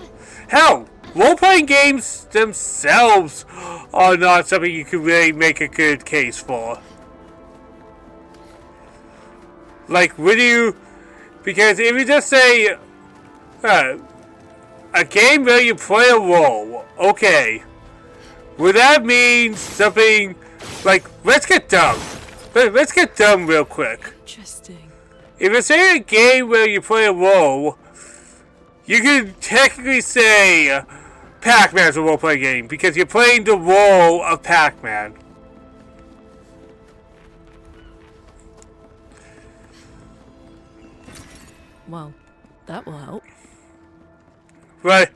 Hell, role-playing games themselves are not something you can really make a good case for. Like, would you... Because if you just say... a game where you play a role, okay. Would that mean something... Like, let's get dumb. Let's get dumb real quick. Interesting. If you say a game where you play a role, you can technically say Pac-Man's a role-playing game because you're playing the role of Pac-Man. Well, that will help. Right?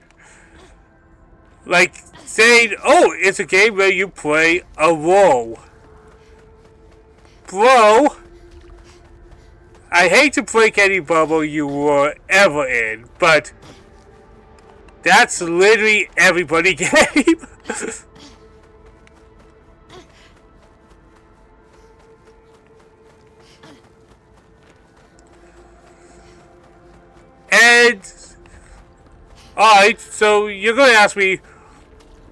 Like saying, oh, it's a game where you play a role. Bro, I hate to break any bubble you were ever in, but that's literally everybody game. And alright, so you're gonna ask me,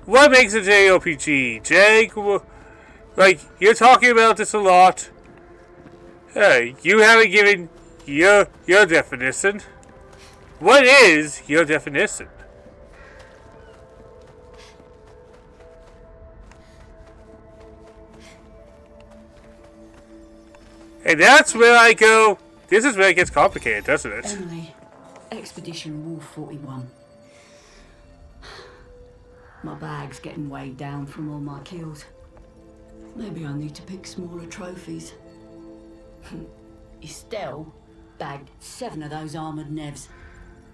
what makes a JRPG? Jake, like, you're talking about this a lot. Hey, you haven't given your definition. What is your definition? And that's where I go, this is where it gets complicated, doesn't it? Emily, Expedition Wolf 41. My bag's getting weighed down from all my kills. Maybe I need to pick smaller trophies. Estelle bagged 7 of those armoured nevs.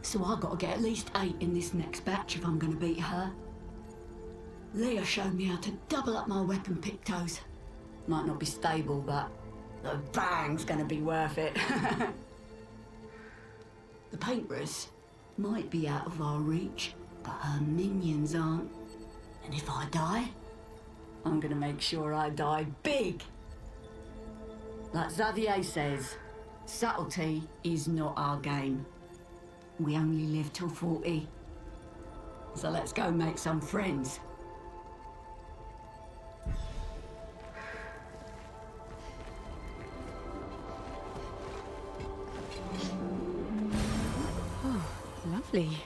So I've got to get at least 8 in this next batch if I'm going to beat her. Leah showed me how to double up my weapon pictos. Might not be stable, but the bang's going to be worth it. The paintbrush might be out of our reach, but her minions aren't. And if I die, I'm gonna make sure I die big. Like Xavier says, subtlety is not our game. We only live till 40. So let's go make some friends. lovely.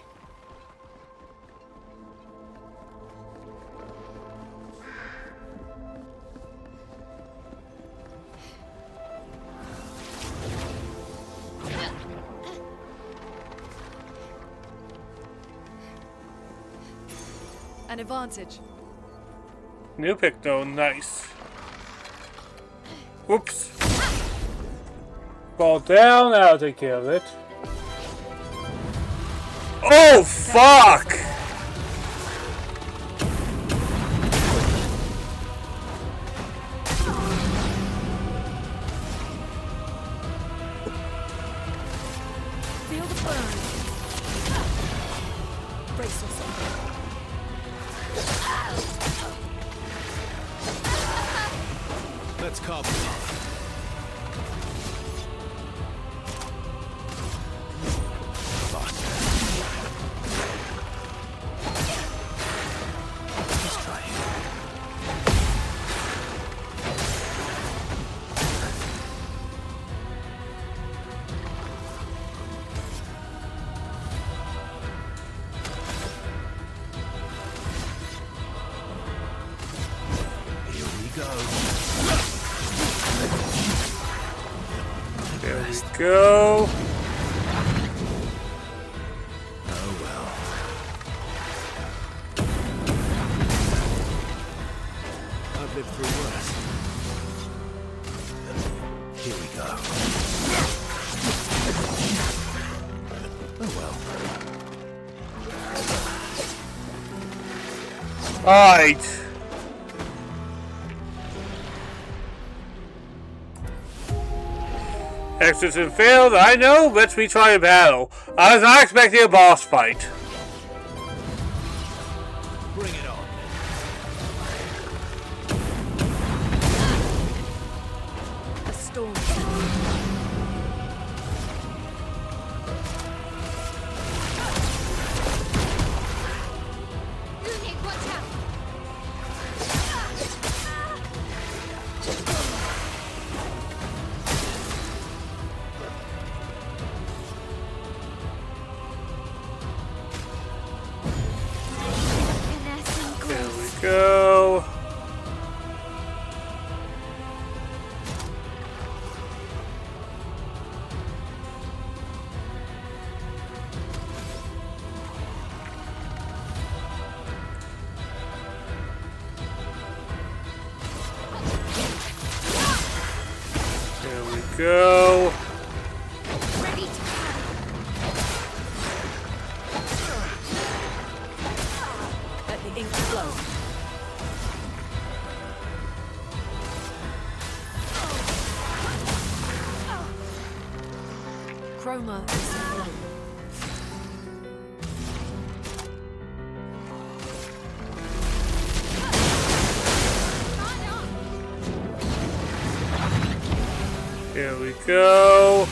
An advantage. New pick though, nice. Whoops. Fall down, I'll take care of it. Oh, fuck! Feel the burn. Brace yourself. Let's carve them up. Let's try it. Here we go. There we go. Oh well. I've lived through worse. Here we go. Oh well. Alright. Exorcism failed, I know. Let's retry a battle. I was not expecting a boss fight. Bring it on. A storm. Lunig, watch out! Finesse and There grace. we go. There we go. Ready to Let the ink flow. Chroma is flow. Here we go.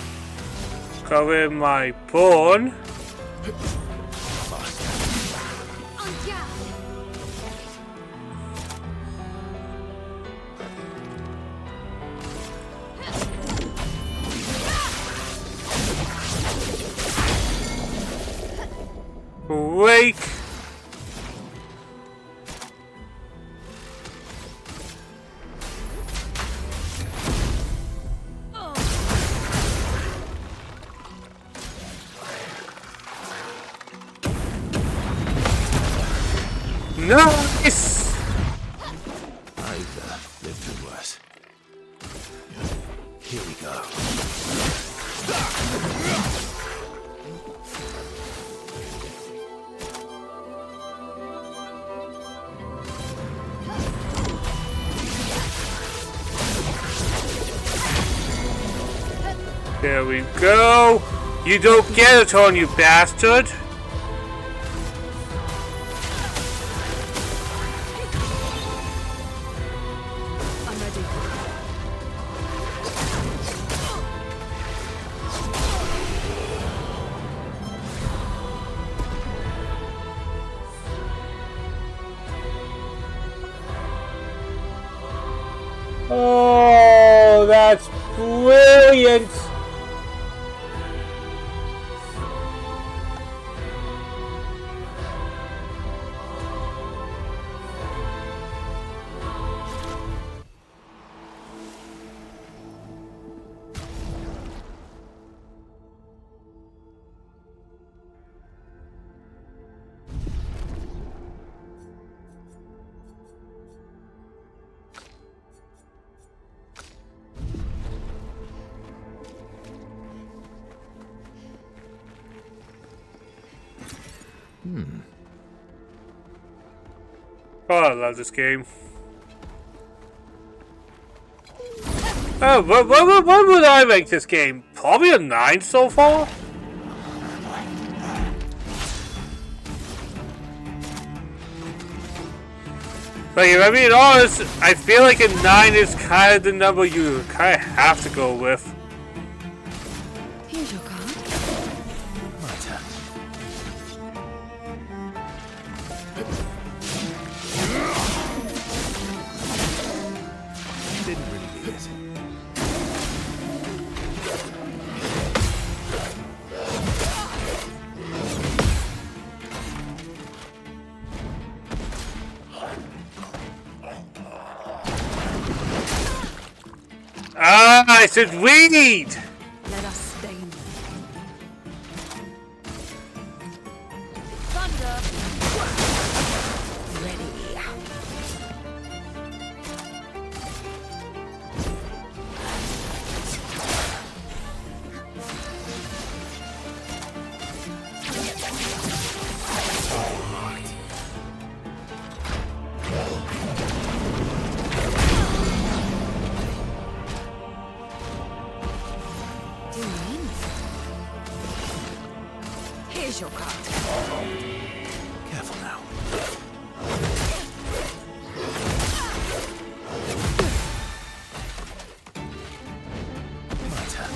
Cover my pawn. En garde! Wake. Nice. I've lived through worse. Here we go. There we go. You don't get it on, you bastard. I'm ready. Oh, that's brilliant. Oh, I love this game. Oh, what would I rank this game? Probably a 9 so far? But if I'm being honest, I feel like a 9 is kind of the number you kind of have to go with. Here's your card. My turn. Didn't really need it. Ah, I said weed! Let us stain them. Thunder. Ready. Do you mean it? Here's your card. Careful now. My turn.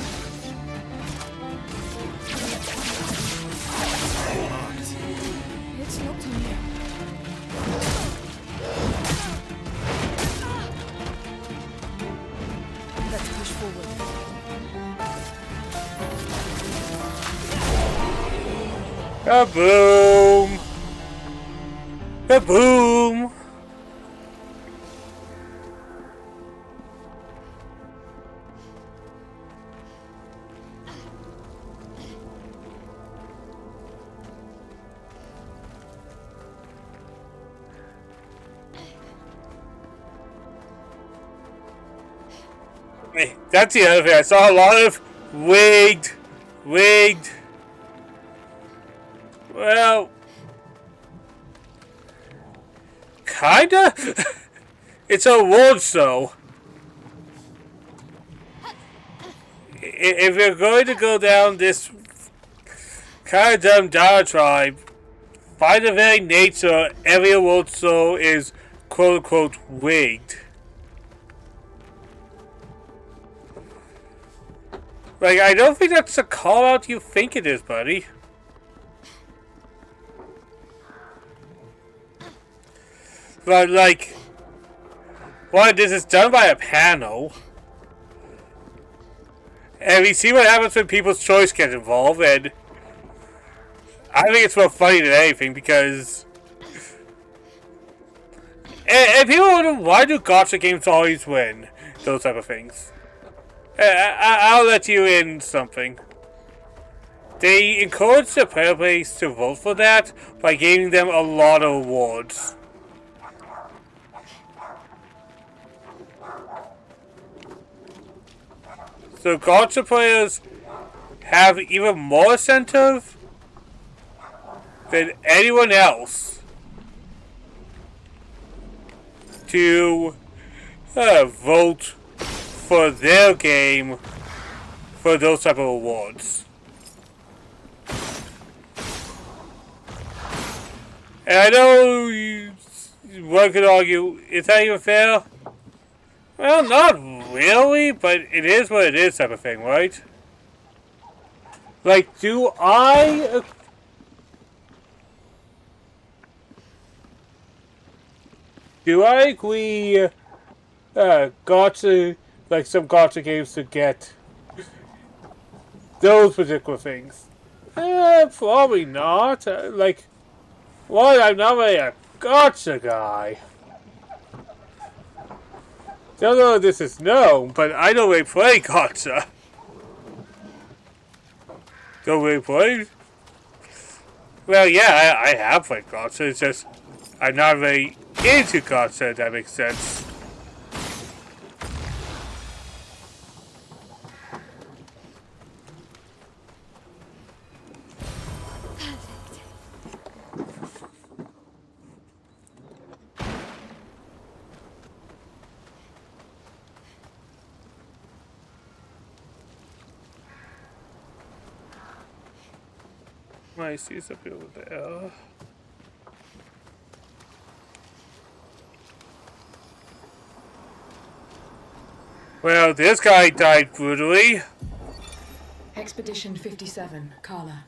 It's not on you. Let's push forward. Kaboom! Kaboom! Hey, that's the other thing. I saw a lot of wigged. Well, kinda. It's a award show. If you're going to go down this kind of dumb diatribe, by the very nature, every award show is quote unquote wigged. Like, I don't think that's the call out you think it is, buddy. But, like, one, this is done by a panel. And we see what happens when People's Choice gets involved, and I think it's more funny than anything, because... And people wonder, why do gacha games always win? Those type of things. I'll let you in something. They encourage the player base to vote for that by giving them a lot of awards. So gacha players have even more incentive than anyone else to vote for their game for those type of awards. And I know one could argue, is that even fair? Well, not really, but it is what it is type of thing, right? Like, do I agree gacha, like some gacha games to get those particular things? Probably not. Like, one, I'm not really a gacha guy. Don't know if this is known, but I don't really play gacha. Don't really play? Well, yeah, I have played gacha. It's just I'm not really into gacha, if that makes sense. I see something over there. Well, this guy died brutally. Expedition 57, Carla.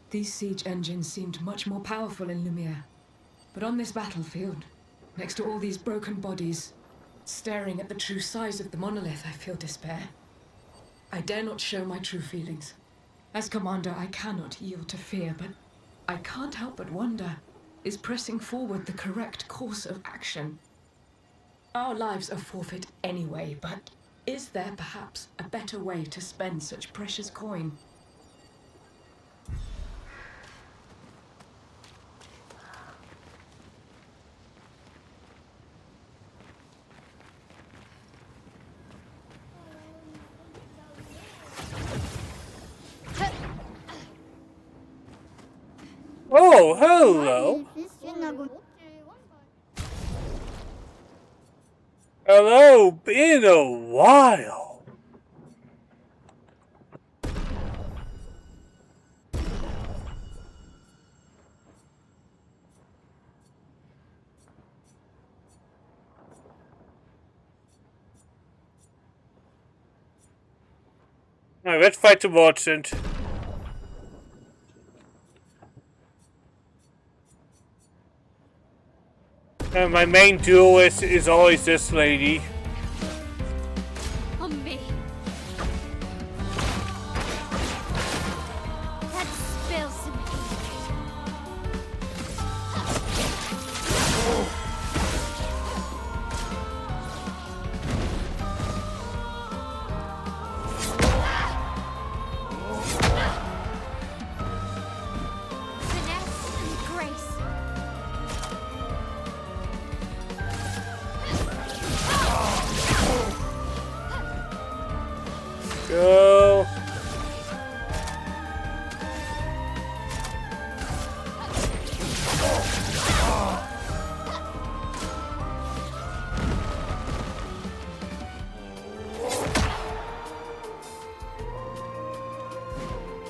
These siege engines seemed much more powerful in Lumiere. But on this battlefield, next to all these broken bodies, staring at the true size of the monolith, I feel despair. I dare not show my true feelings. As commander, I cannot yield to fear, but I can't help but wonder, is pressing forward the correct course of action? Our lives are forfeit anyway, but is there perhaps a better way to spend such precious coin? Oh, hello. Hello, been a while. Alright, let's fight the merchant. And my main duelist is always this lady. On me. Let's spill some finesse and grace. Go.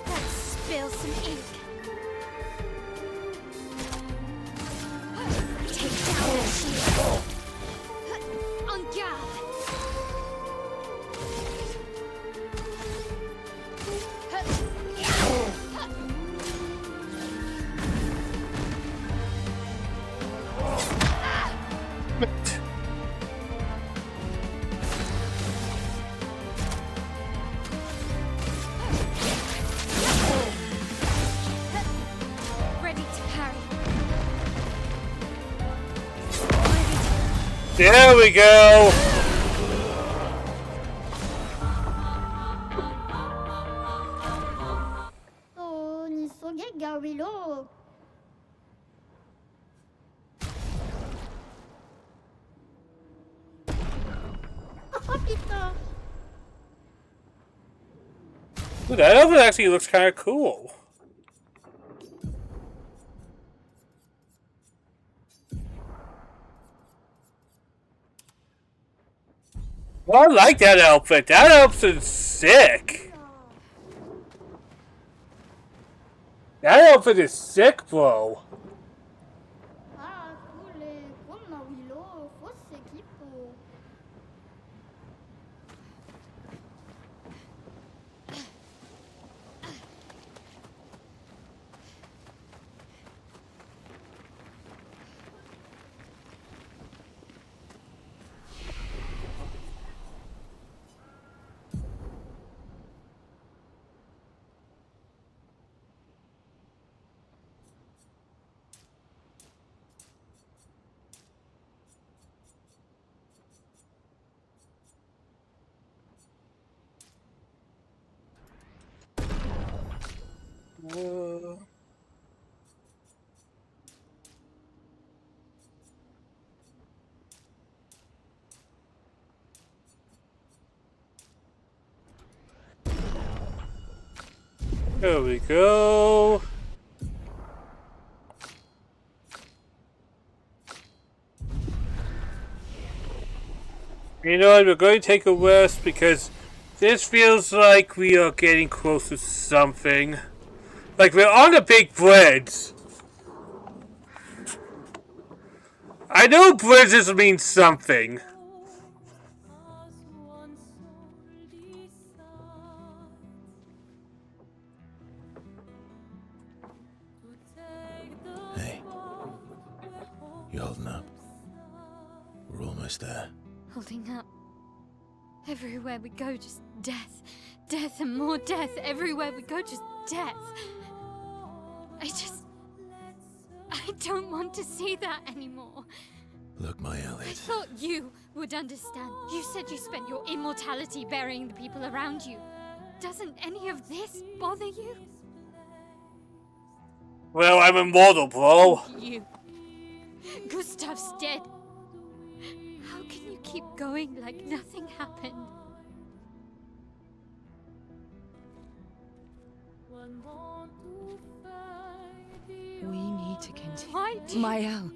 Let's spill some ink. Take down that shield. En garde. Ready to parry. There we go. Oh, ni soge gawilo. Oh, putain. Ooh, that outfit actually looks kind of cool. Well, I like that outfit. That outfit's sick. That outfit is sick, bro. Ah, cool. Come Willow, forse equipo. There we go. You know what, we're going to take a rest because this feels like we are getting close to something. Like, we're on a big bridge. I know bridges mean something. Hey. You holding up? We're almost there. Holding up. Everywhere we go, just death. Death and more death. Everywhere we go, just death. I don't want to see that anymore. Look, my I Elliot. thought you would understand. You said you spent your immortality burying the people around you. Doesn't any of this bother you? Well, I'm immortal, bro. You. Gustav's dead. How can you keep going like nothing happened? We need to continue. Why do Mael.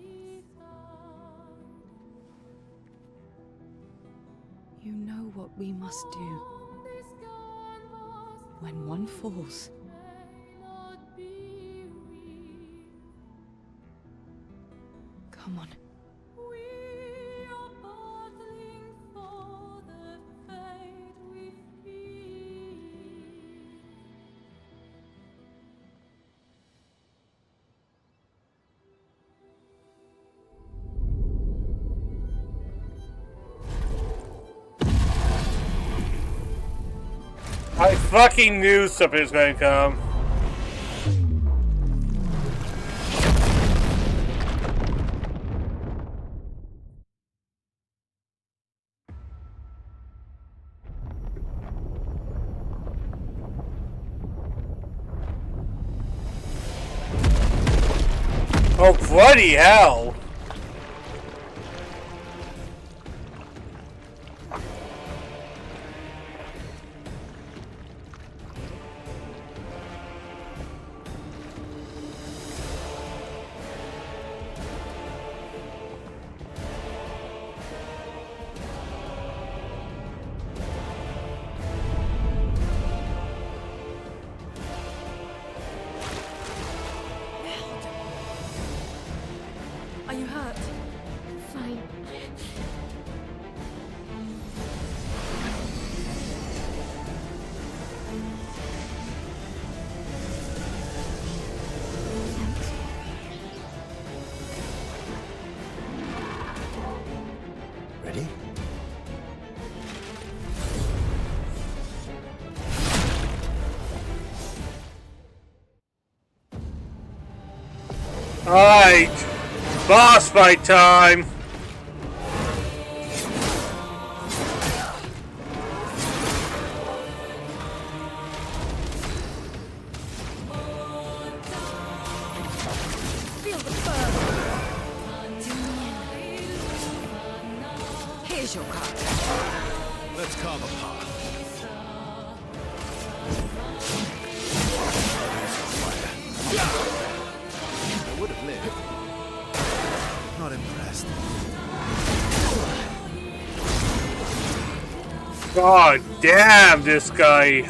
You know what we must do. When one falls, come on. I fucking knew something was going to come. Oh, bloody hell! Are you hurt? Fine. Ready? Alright! Boss fight time! Feel the burn. Here's your card. Let's carve a path. I would have lived. Not impressed. God damn this guy!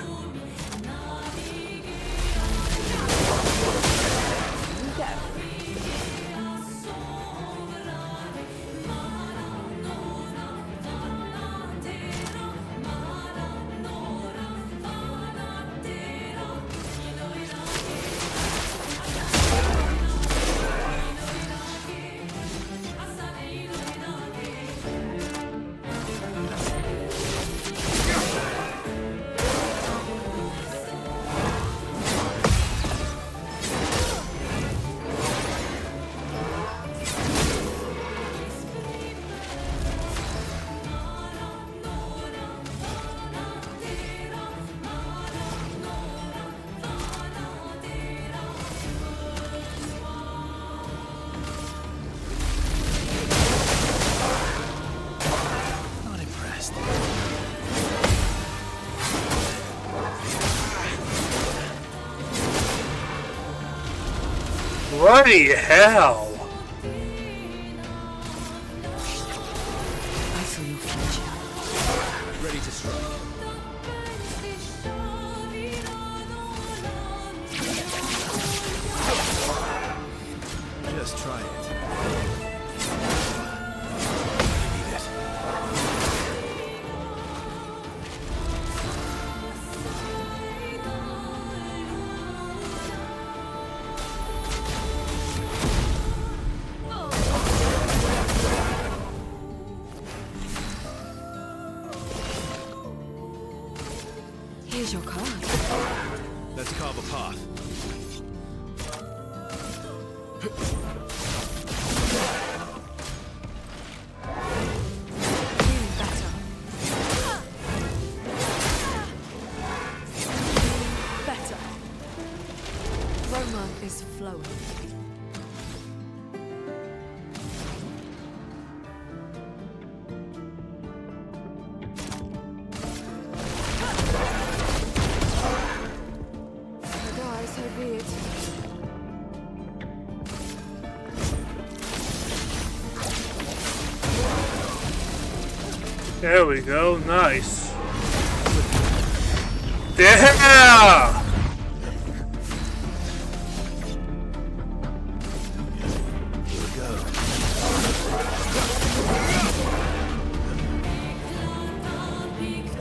Not impressed. Bloody hell! I saw your future. Ready to strike. Just try it. Need it. Here's your card. Let's carve a path. Feeling better. Better. Roma is flowing. So be it. There we go. Nice. Yeah! Here we go.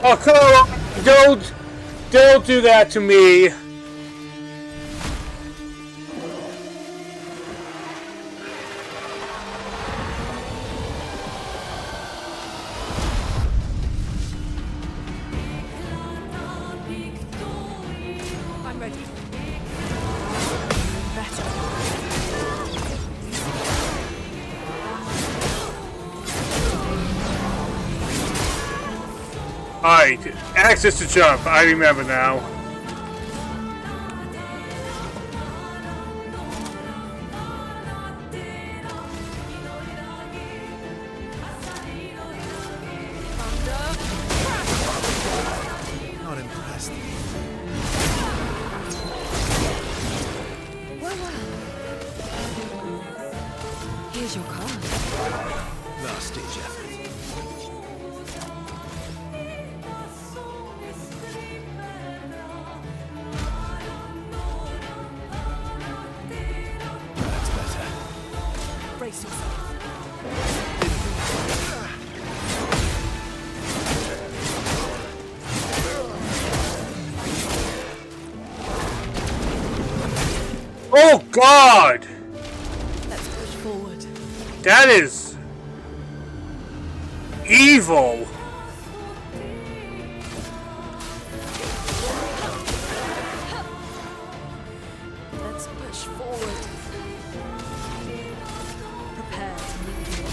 Oh, come on! Don't do that to me. I'm ready. Better. Alright, access to jump. I remember now. Not impressed. Here's your card. Last ditch effort. That's better. Brace yourself. Oh God! Let's push forward. That is evil. Let's push forward. Prepare to meet you.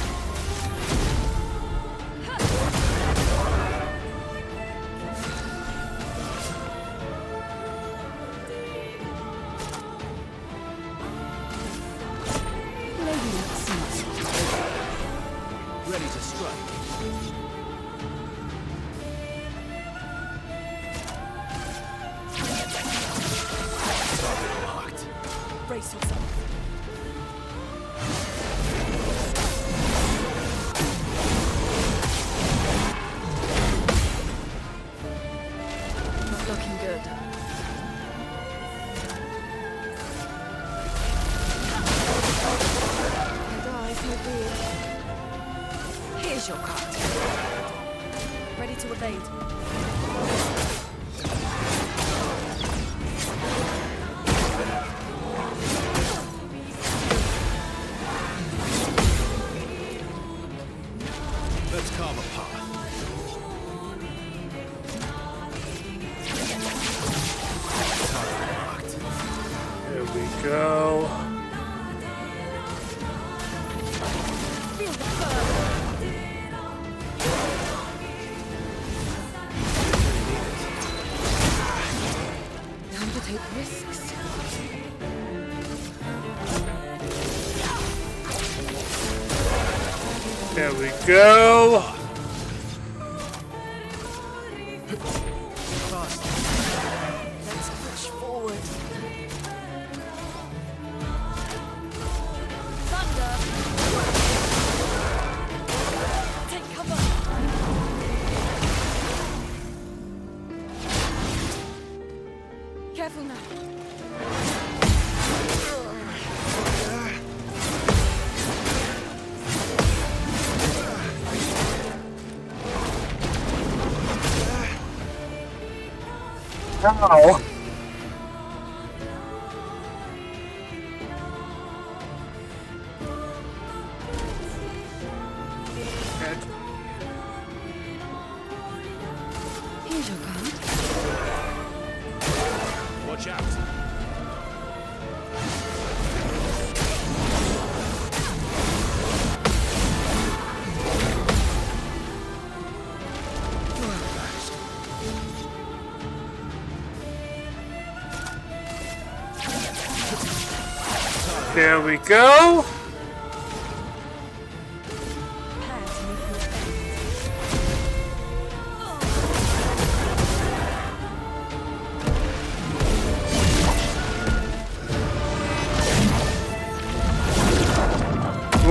Ready to strike. Target locked. Brace yourself. Not looking good. And I so be it. Here's your card. Ready to evade. Let's carve a path. Target locked. There we go. Feel the fur. Time to take risks. There we go. Fast. Let's push forward. Thunder! Take cover! Careful now. Ow. Here's your card. Watch out! There we go.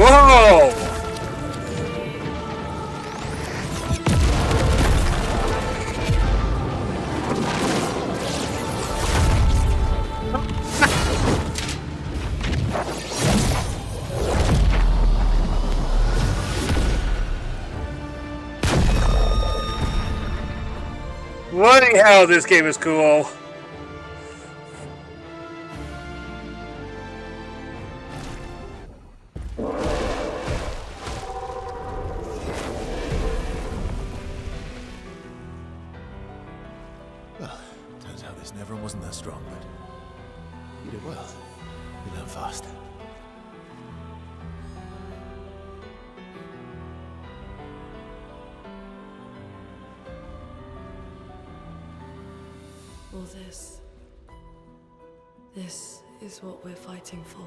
Whoa! Bloody hell, this game is cool. Well, turns out this Neverin wasn't that strong, but you did well. You learn fast. All this. This is what we're fighting for.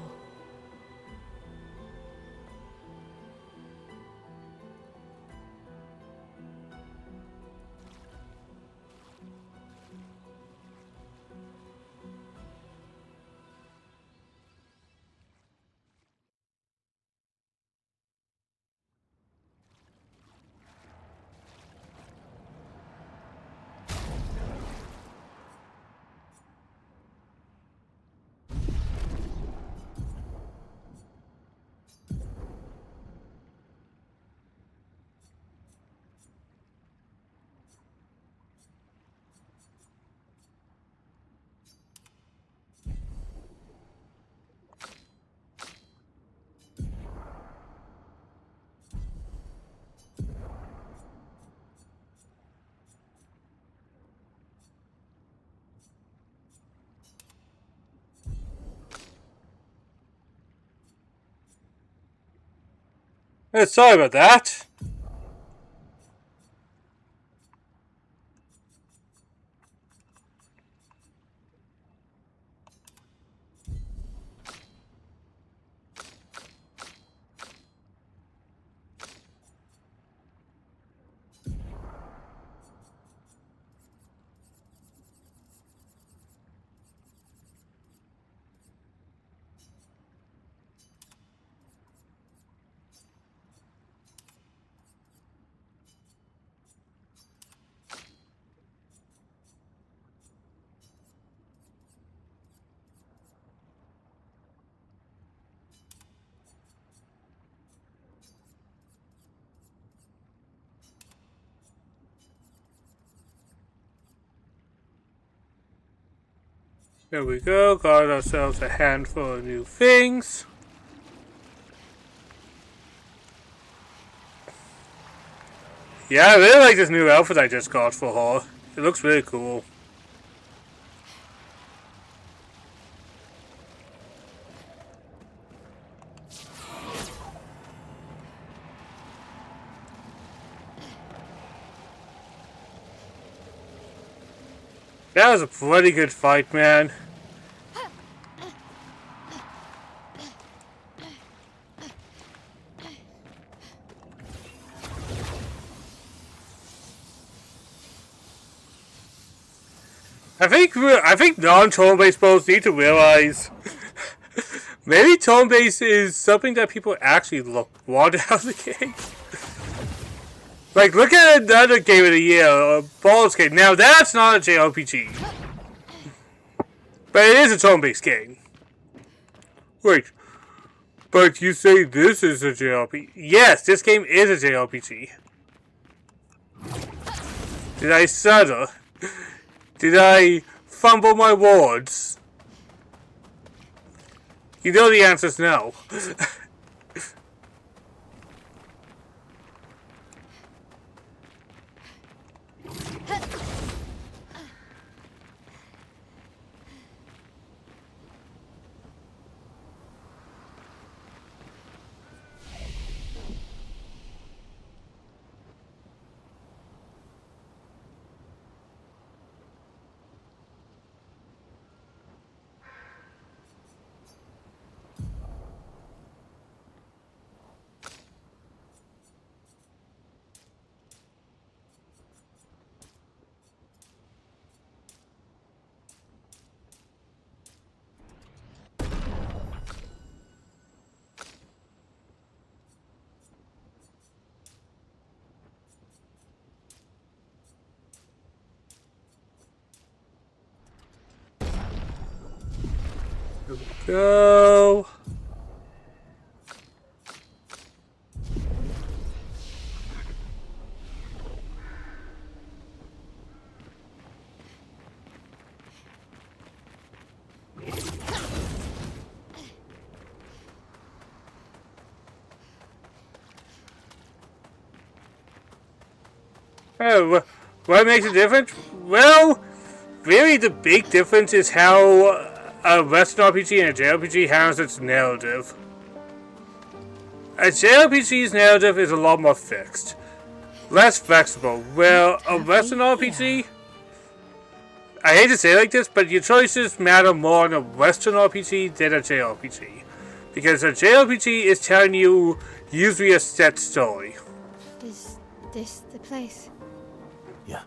Sorry about that. There we go, got ourselves a handful of new things. Yeah, I really like this new outfit I just got for her. It looks really cool. That was a pretty good fight, man. I think non-turn-based pros need to realize maybe turn-based is something that people actually want out of the game. Like, look at another game of the year, Baldur's Gate. Now, that's not a JRPG. But it is a turn-based game. Wait, but you say this is a JRPG? Yes, this game is a JRPG. Did I stutter? Did I fumble my words? You know the answer's no. Go. Oh, what makes it different? Well, really the big difference is how a Western RPG and a JRPG handles its narrative. A JRPG's narrative is a lot more fixed, less flexible, where a Western RPG, I hate to say it like this, but your choices matter more in a Western RPG than a JRPG. Because a JRPG is telling you usually a set story. Is this the place? Yeah.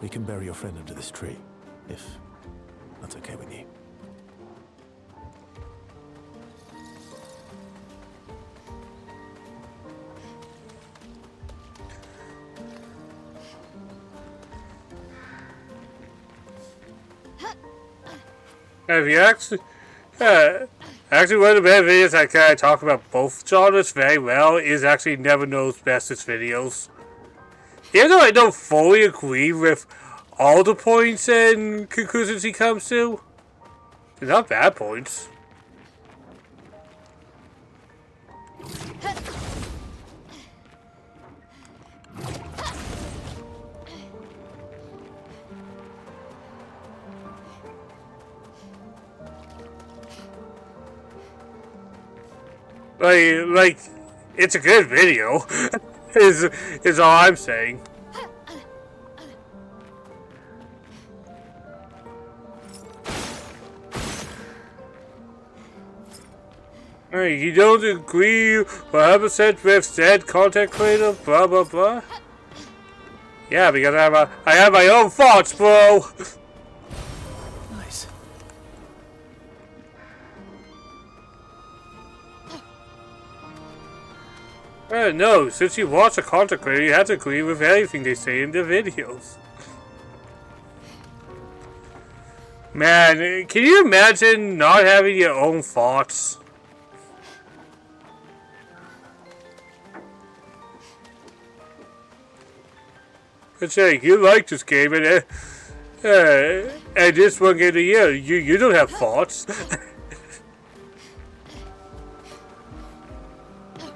We can bury your friend under this tree, if that's okay with you. Have you actually one of the best videos I kind of talk about both genres very well is actually Never Knows Bestest videos. Even though I don't fully agree with all the points and conclusions he comes to, they're not bad points. Like, it's a good video, is all I'm saying. Hey, you don't agree 100% with said content creator, blah blah blah? Yeah, because I have my own thoughts, bro! Nice. No, since you watch a content creator, you have to agree with everything they say in their videos. Man, can you imagine not having your own thoughts? It's like, you like this game, and this one game of the year, you don't have thoughts.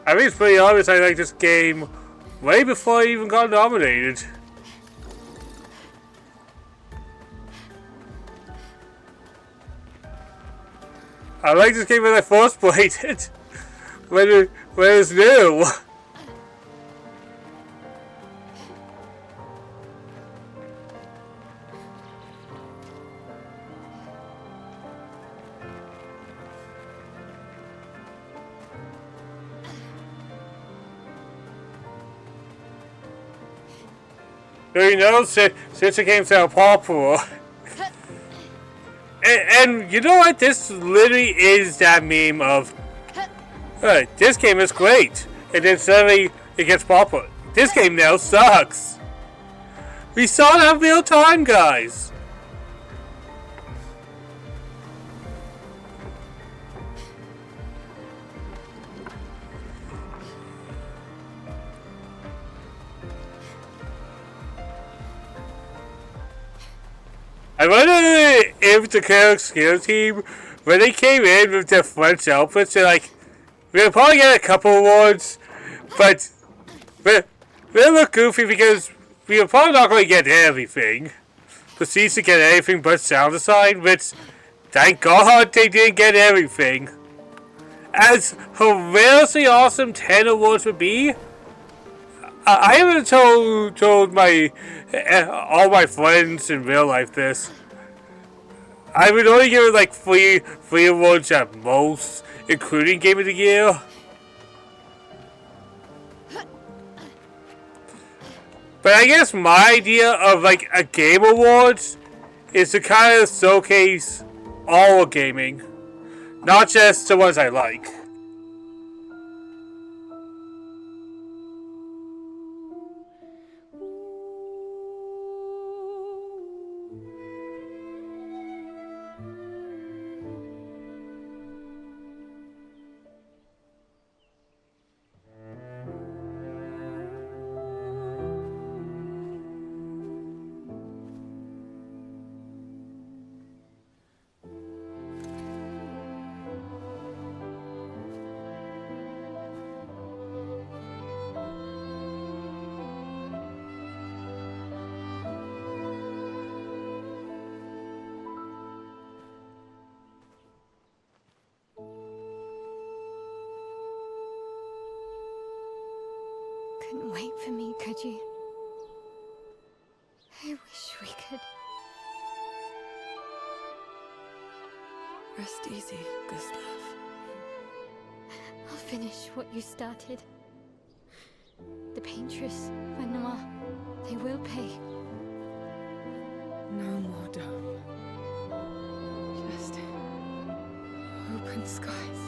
I mean, it's pretty obvious I like this game way before I even got nominated. I like this game when I first played it, when it was new. You know, since it came to popular. And you know what? This literally is that meme of, this game is great. And then suddenly it gets popular. This game now sucks. We saw that real time, guys. I wonder if the Carol Skill team, when they came in with their French outfits, they're like, we'll probably get a couple awards, but we'll look goofy because we're probably not going to get everything. Proceeds to get anything but sound design, which, thank God they didn't get everything. As hilariously awesome 10 awards would be, I haven't told my all my friends in real life this. I would only give it like three awards at most, including Game of the Year. But I guess my idea of like a Game Awards is to kind of showcase all of gaming, not just the ones I like. Couldn't wait for me, could you? I wish we could. Rest easy, Gustav. I'll finish what you started. The Paintress, Renoir, they will pay. No more dome. Just open skies.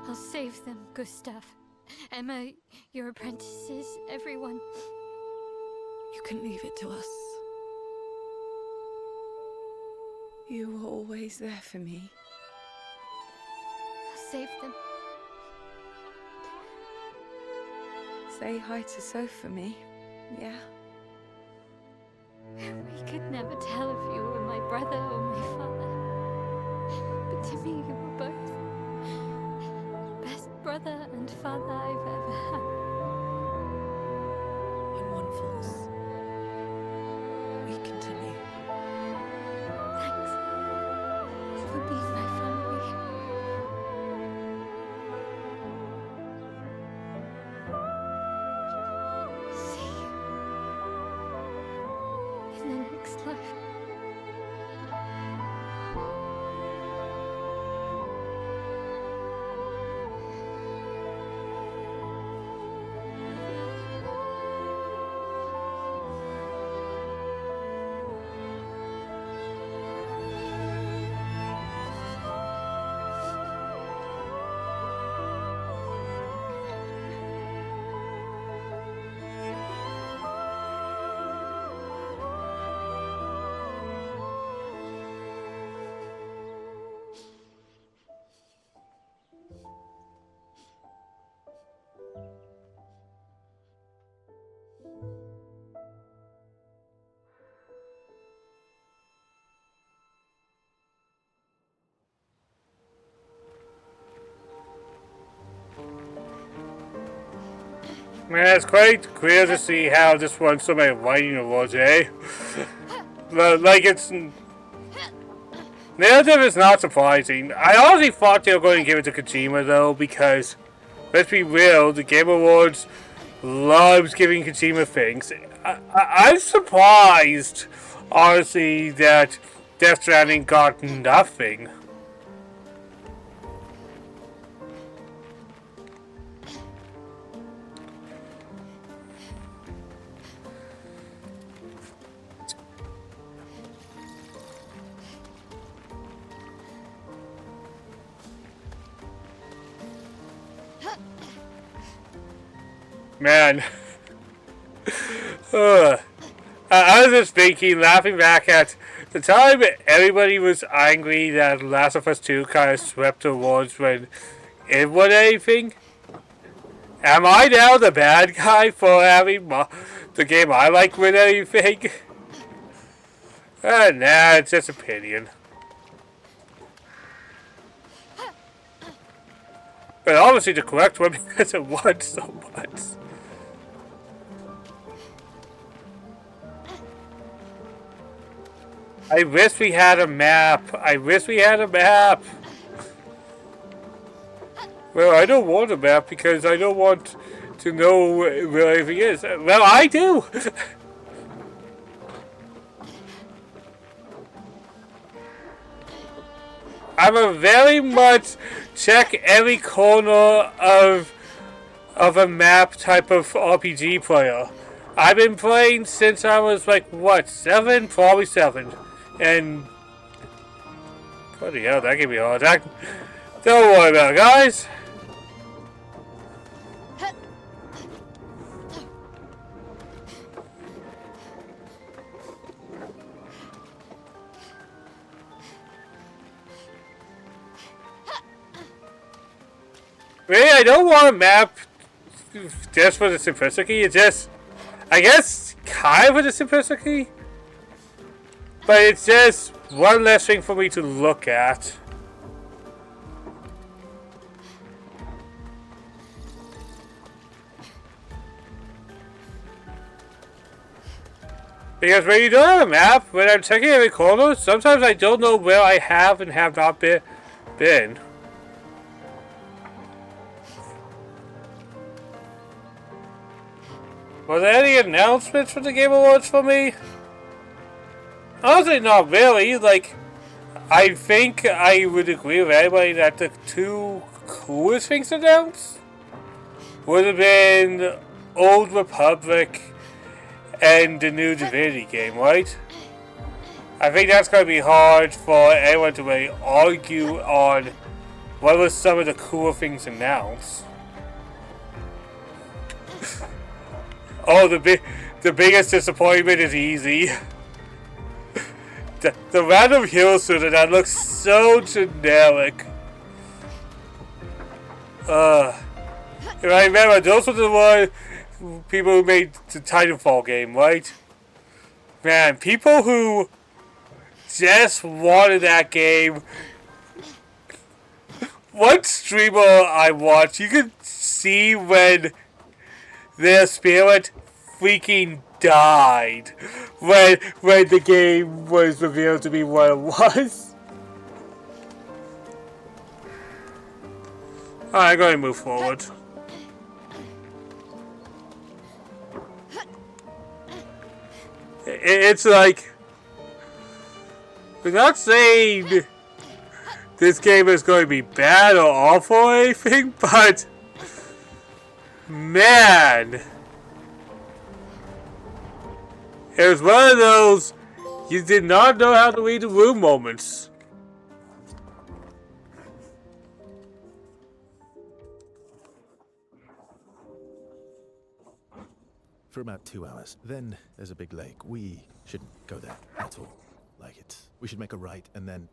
I'll save them, Gustav. Emma, your apprentices, everyone. You can leave it to us. You were always there for me. I'll save them. Say hi to Soph for me, yeah? We could never tell if you were my brother or my father. But to me, you were both. Best brother and father I've ever had. When one falls, we continue. Thanks for being my family. See you in the next life. Man, it's quite clear to see how this won so many writing awards, eh? Like, it's... Narrative is not surprising. I honestly thought they were going to give it to Kojima, though, because, let's be real, the Game Awards loves giving Kojima things. I'm surprised, honestly, that Death Stranding got nothing. Man. I was just thinking, laughing back at the time everybody was angry that Last of Us 2 kind of swept the awards when it won anything. Am I now the bad guy for having the game I like win anything? Nah, it's just opinion. But obviously the correct one because it won so much. I wish we had a map. I wish we had a map. Well, I don't want a map because I don't want to know where everything is. Well, I do. I'm a very much check every corner of a map type of RPG player. I've been playing since I was like, what, 7? Probably 7. And bloody hell, that gave me a heart attack. Don't worry about it, guys. Really, I don't want a map just for the simplicity. It's just, I guess, kind of for the simplicity. But it's just one less thing for me to look at. Because when you don't have a map, when I'm checking every corner, sometimes I don't know where I have and have not been. Was there any announcements for the Game Awards for me? Honestly, not really. Like, I think I would agree with anybody that the two coolest things announced would have been Old Republic and the new Divinity game, right? I think that's going to be hard for anyone to really argue on what was some of the cooler things announced. Oh, the biggest disappointment is easy. The random hero suit that looks so generic. If I remember, those were the people who made the Titanfall game, right? Man, people who just wanted that game. One streamer I watched, you could see when their spirit freaking died when the game was revealed to be what it was. Alright, I'm going to move forward. It's like, we're not saying this game is going to be bad or awful or anything, but man, it was one of those you did not know how to read the room moments. For about 2 hours. Then there's a big lake. We shouldn't go there at all. We should make a right, and then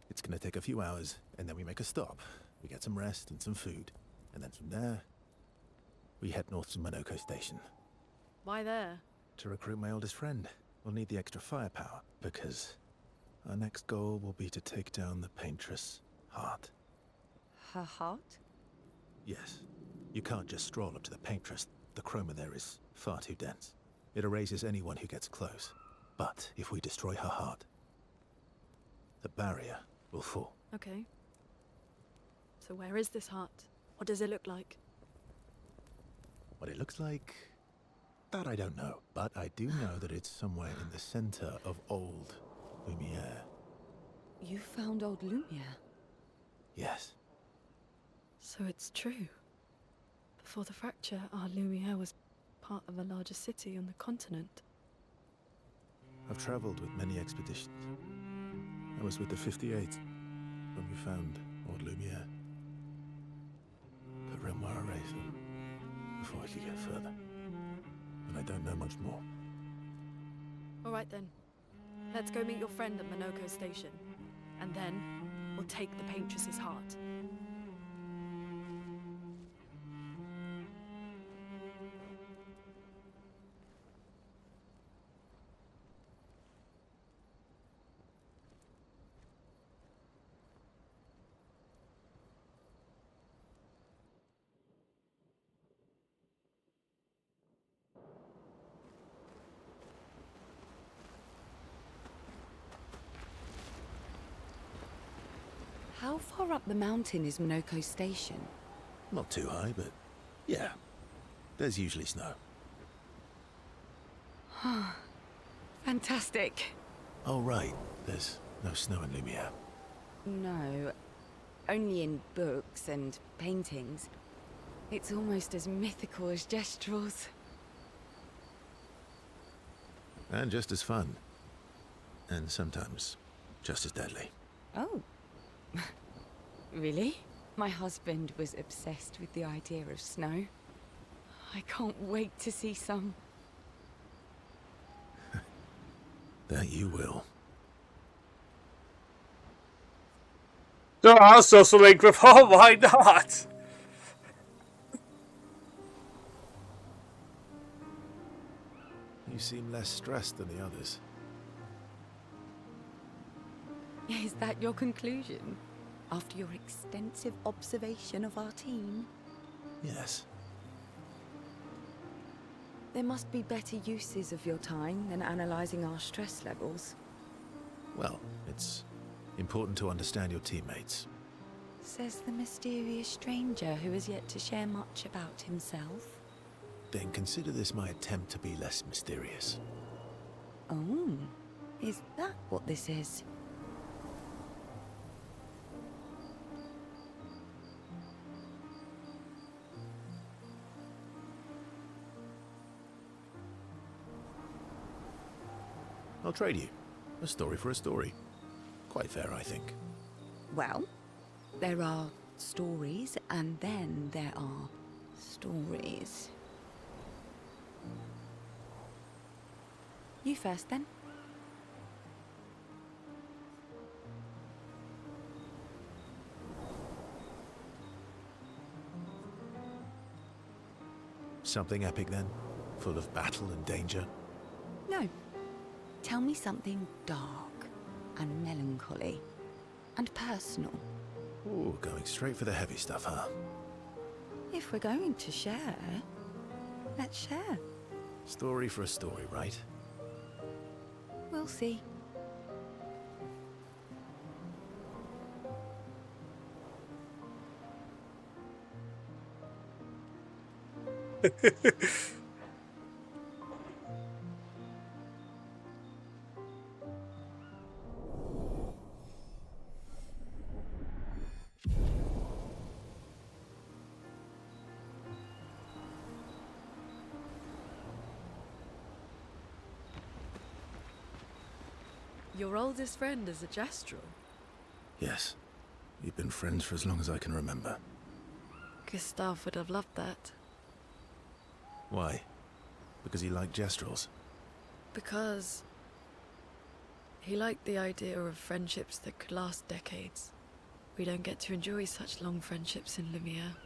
it's gonna take a few hours, and then we make a stop. We get some rest and some food, and then from there, we head north to Monoko Station. Why there? To recruit my oldest friend. We'll need the extra firepower, because our next goal will be to take down the Paintress Heart. Her heart? Yes. You can't just stroll up to the Paintress. The chroma there is far too dense. It erases anyone who gets close. But if we destroy her heart, the barrier will fall. Okay. So where is this heart? What does it look like? What it looks like, that I don't know. But I do know that it's somewhere in the center of old Lumiere. You found old Lumiere? Yes. So it's true. Before the fracture, our Lumiere was part of a larger city on the continent. I've traveled with many expeditions. I was with the 58th when we found old Lumiere. But Renoir erased them before I could get further. And I don't know much more. All right then. Let's go meet your friend at Monoko Station. And then, we'll take the Paintress's heart. How far up the mountain is Minoko Station? Not too high, but yeah. There's usually snow. Fantastic. Oh, right. There's no snow in Lumiere. No, only in books and paintings. It's almost as mythical as Gestrels. And just as fun. And sometimes just as deadly. Oh. Really? My husband was obsessed with the idea of snow. I can't wait to see some. That you will. So I'll social link with her, why not? You seem less stressed than the others. Is that your conclusion? After your extensive observation of our team? Yes. There must be better uses of your time than analysing our stress levels. Well, it's important to understand your teammates. Says the mysterious stranger who has yet to share much about himself. Then consider this my attempt to be less mysterious. Oh, is that what this is? I'll trade you. A story for a story. Quite fair, I think. Well, there are stories, and then there are stories. You first, then. Something epic, then? Full of battle and danger? No. Tell me something dark and melancholy and personal. Ooh, going straight for the heavy stuff, huh? If we're going to share, let's share. Story for a story, right? We'll see. Your oldest friend is a Gestrel. Yes. We've been friends for as long as I can remember. Gustav would have loved that. Why? Because he liked Gestrels? Because he liked the idea of friendships that could last decades. We don't get to enjoy such long friendships in Lumiere.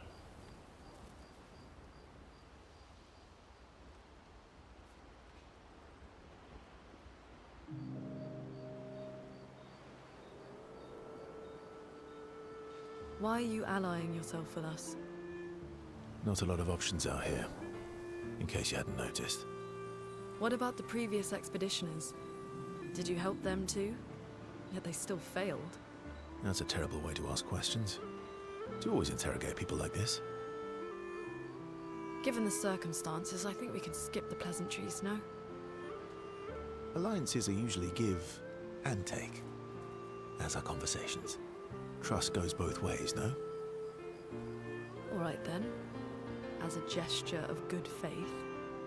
Why are you allying yourself with us? Not a lot of options out here, in case you hadn't noticed. What about the previous expeditioners? Did you help them too? Yet they still failed. That's a terrible way to ask questions. Do you always interrogate people like this? Given the circumstances, I think we can skip the pleasantries, no? Alliances are usually give and take, as are conversations. Trust goes both ways, no? Alright then. As a gesture of good faith,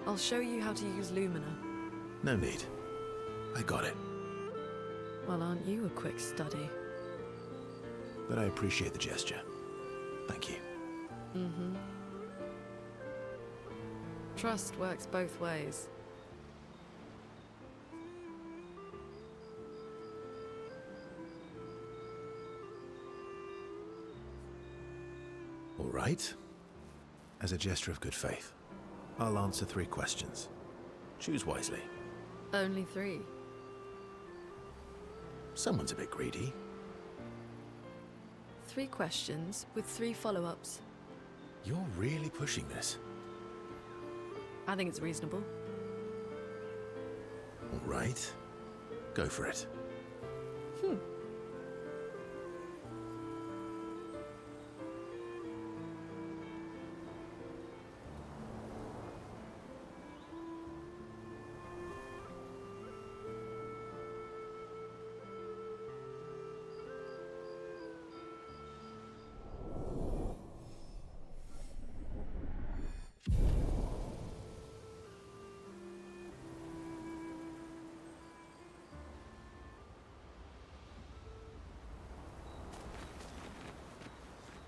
I'll show you how to use Lumina. No need. I got it. Well, aren't you a quick study? But I appreciate the gesture. Thank you. Mm-hmm. Trust works both ways. All right. As a gesture of good faith, I'll answer 3 questions. Choose wisely. Only 3. Someone's a bit greedy. 3 questions with 3 follow-ups. You're really pushing this. I think it's reasonable. All right. Go for it.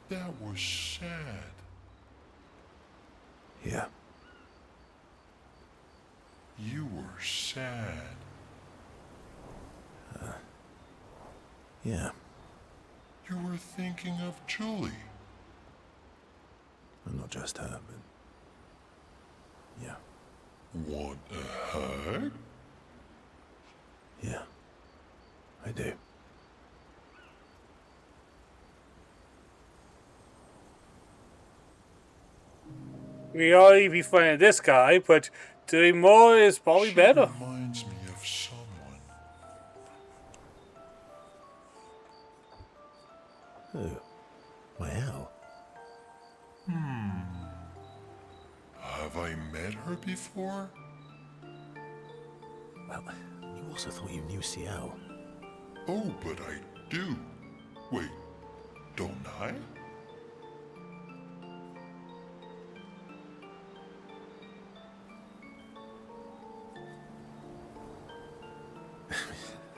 That was sad. Yeah. You were sad. Yeah. You were thinking of Julie. And not just her, but... Yeah. Want a hug? Yeah. I do. We already befriended this guy, but doing more is probably She better. reminds me of someone. Who? My Al. Have I met her before? Well, you also thought you knew CL. Oh, but I do. Wait, don't I?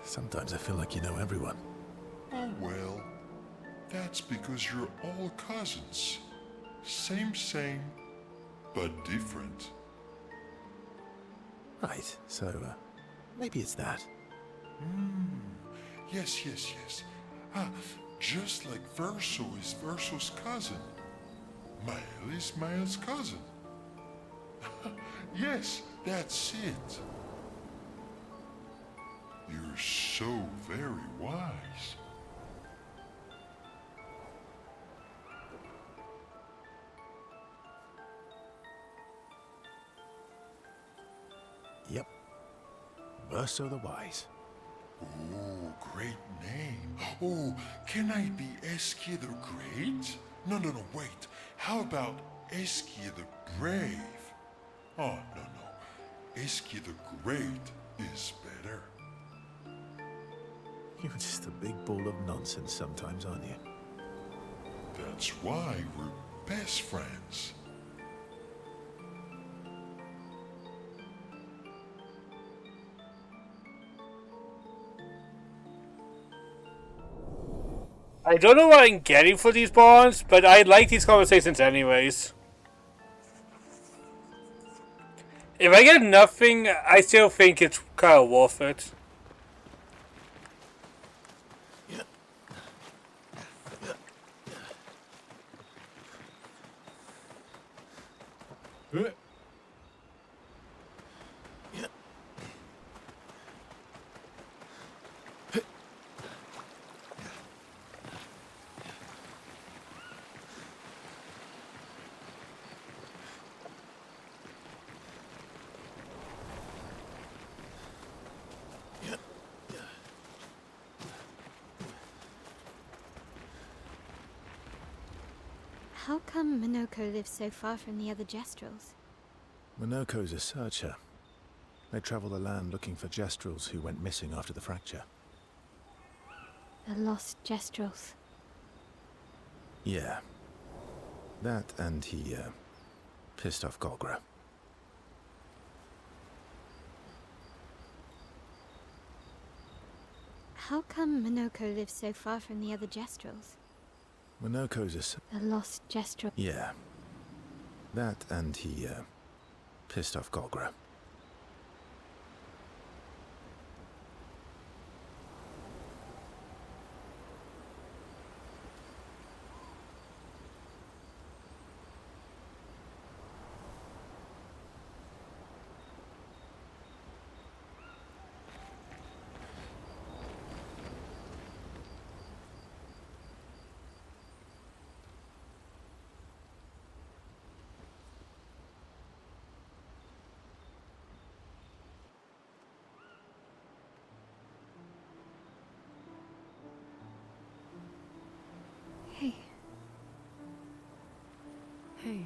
Sometimes I feel like you know everyone. Oh well, that's because you're all cousins. Same, but different. Right, so, maybe it's that. Yes. Just like Verso is Verso's cousin. Mael is Mael's cousin. Yes, that's it. You're so very wise. Yep. Verso the Wise. Oh, great name. Oh, can I be Eskia the Great? No, wait. How about Eskia the Brave? Oh, no. Eskia the Great is better. You're just a big ball of nonsense sometimes, aren't you? That's why we're best friends. I don't know what I'm getting for these bonds, but I like these conversations anyways. If I get nothing, I still think it's kind of worth it. How come Minoko lives so far from the other Jestrels? Minoko's a searcher. They travel the land looking for Jestrels who went missing after the fracture. The lost Jestrels. Yeah. That and he, pissed off Golgra. How come Minoko lives so far from the other Jestrels? Minoko's a The lost Jestrel. Yeah. That and he, pissed off Golgra. Hey. Hey.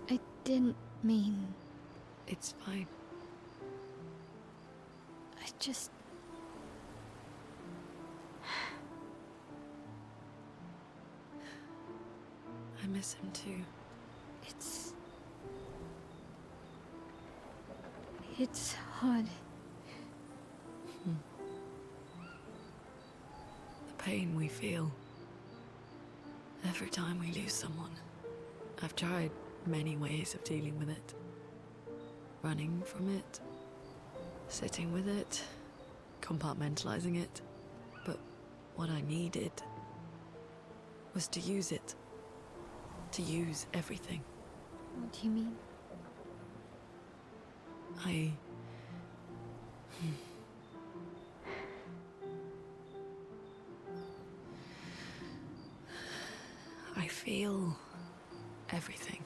I didn't mean... It's fine. I just... I miss him too. It's hard. The pain we feel every time we lose someone. I've tried many ways of dealing with it. Running from it, sitting with it, compartmentalizing it. But what I needed was to use it. To use everything. What do you mean? I feel everything.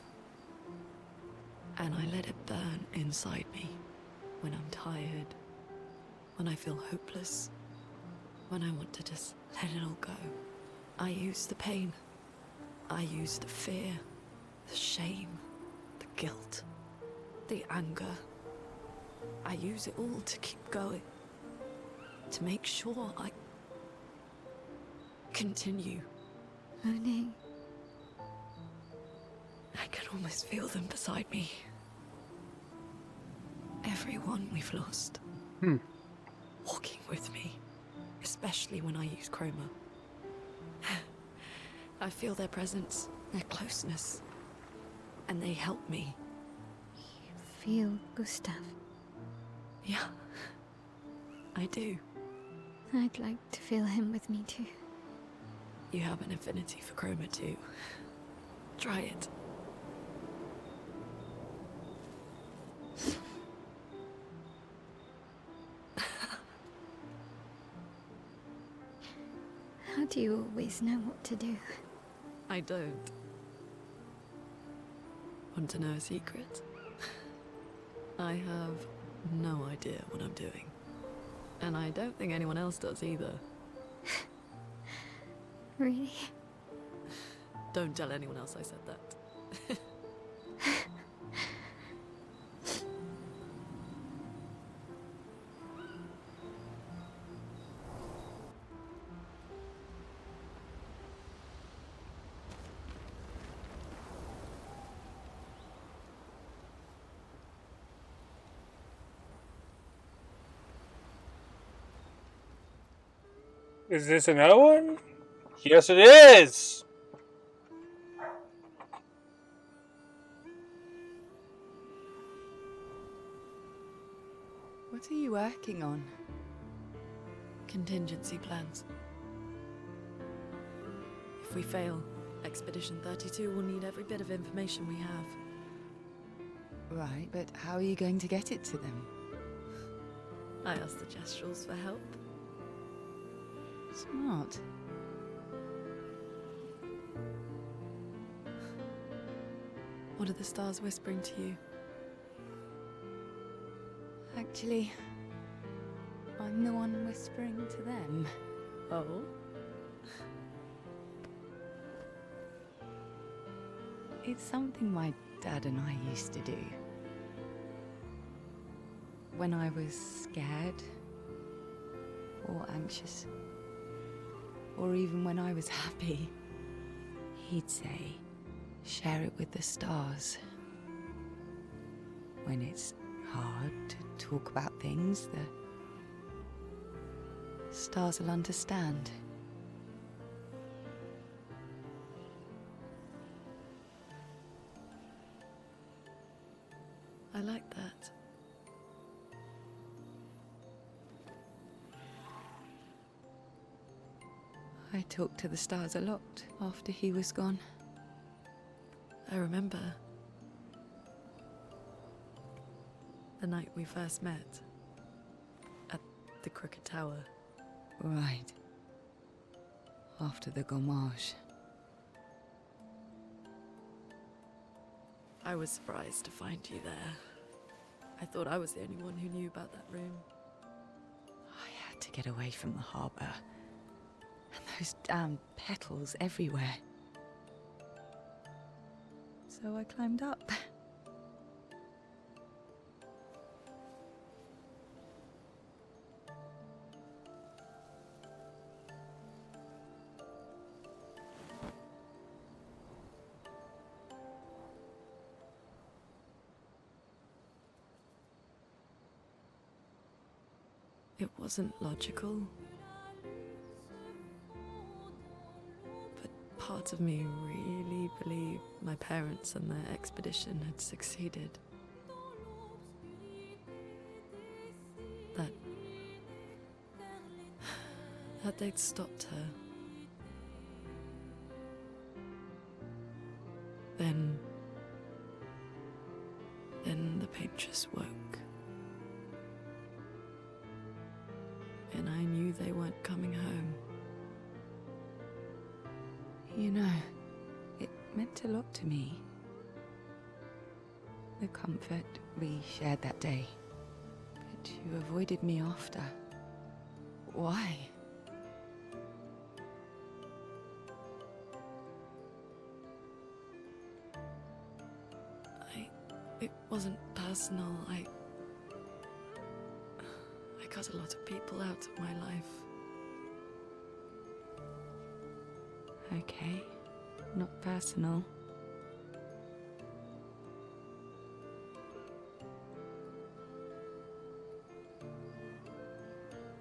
And I let it burn inside me when I'm tired, when I feel hopeless, when I want to just let it all go. I use the pain. I use the fear, the shame, the guilt, the anger. I use it all to keep going, to make sure I continue. Monet. I can almost feel them beside me. Everyone we've lost. Walking with me, especially when I use Chroma. I feel their presence, their closeness, and they help me. You feel Gustav? Yeah, I do. I'd like to feel him with me too. You have an affinity for Chroma too. Try it. How do you always know what to do? I don't. Want to know a secret? I have no idea what I'm doing. And I don't think anyone else does either. Really? Don't tell anyone else I said that. Is this another one? Yes, it is! What are you working on? Contingency plans. If we fail, Expedition 32 will need every bit of information we have. Right, but how are you going to get it to them? I asked the Gestrals for help. Smart. What are the stars whispering to you? Actually, I'm the one whispering to them. Oh? It's something my dad and I used to do. When I was scared, or anxious, or even when I was happy, he'd say, share it with the stars. When it's hard to talk about things, the stars will understand. I like that. I talked to the stars a lot after he was gone. I remember the night we first met at the Crooked Tower. Right. After the Gommage. I was surprised to find you there. I thought I was the only one who knew about that room. I had to get away from the harbour. And those damn petals everywhere. So I climbed up. It wasn't logical. But part of me really believed my parents and their expedition had succeeded. That they'd stopped her. Then the Paintress woke. And I knew they weren't coming home. You know, it meant a lot to me. The comfort we shared that day. But you avoided me after. Why? It wasn't personal. I cut a lot of people out of my life. Okay, not personal.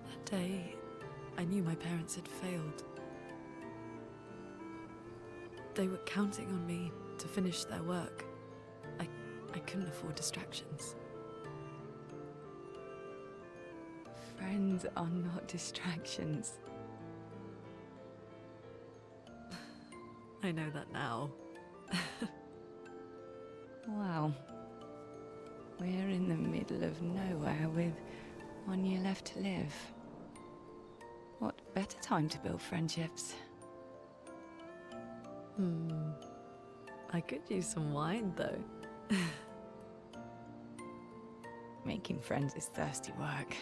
That day, I knew my parents had failed. They were counting on me to finish their work. I couldn't afford distractions. Friends are not distractions. I know that now. Wow. We're in the middle of nowhere with 1 year left to live. What better time to build friendships? I could use some wine, though. Making friends is thirsty work.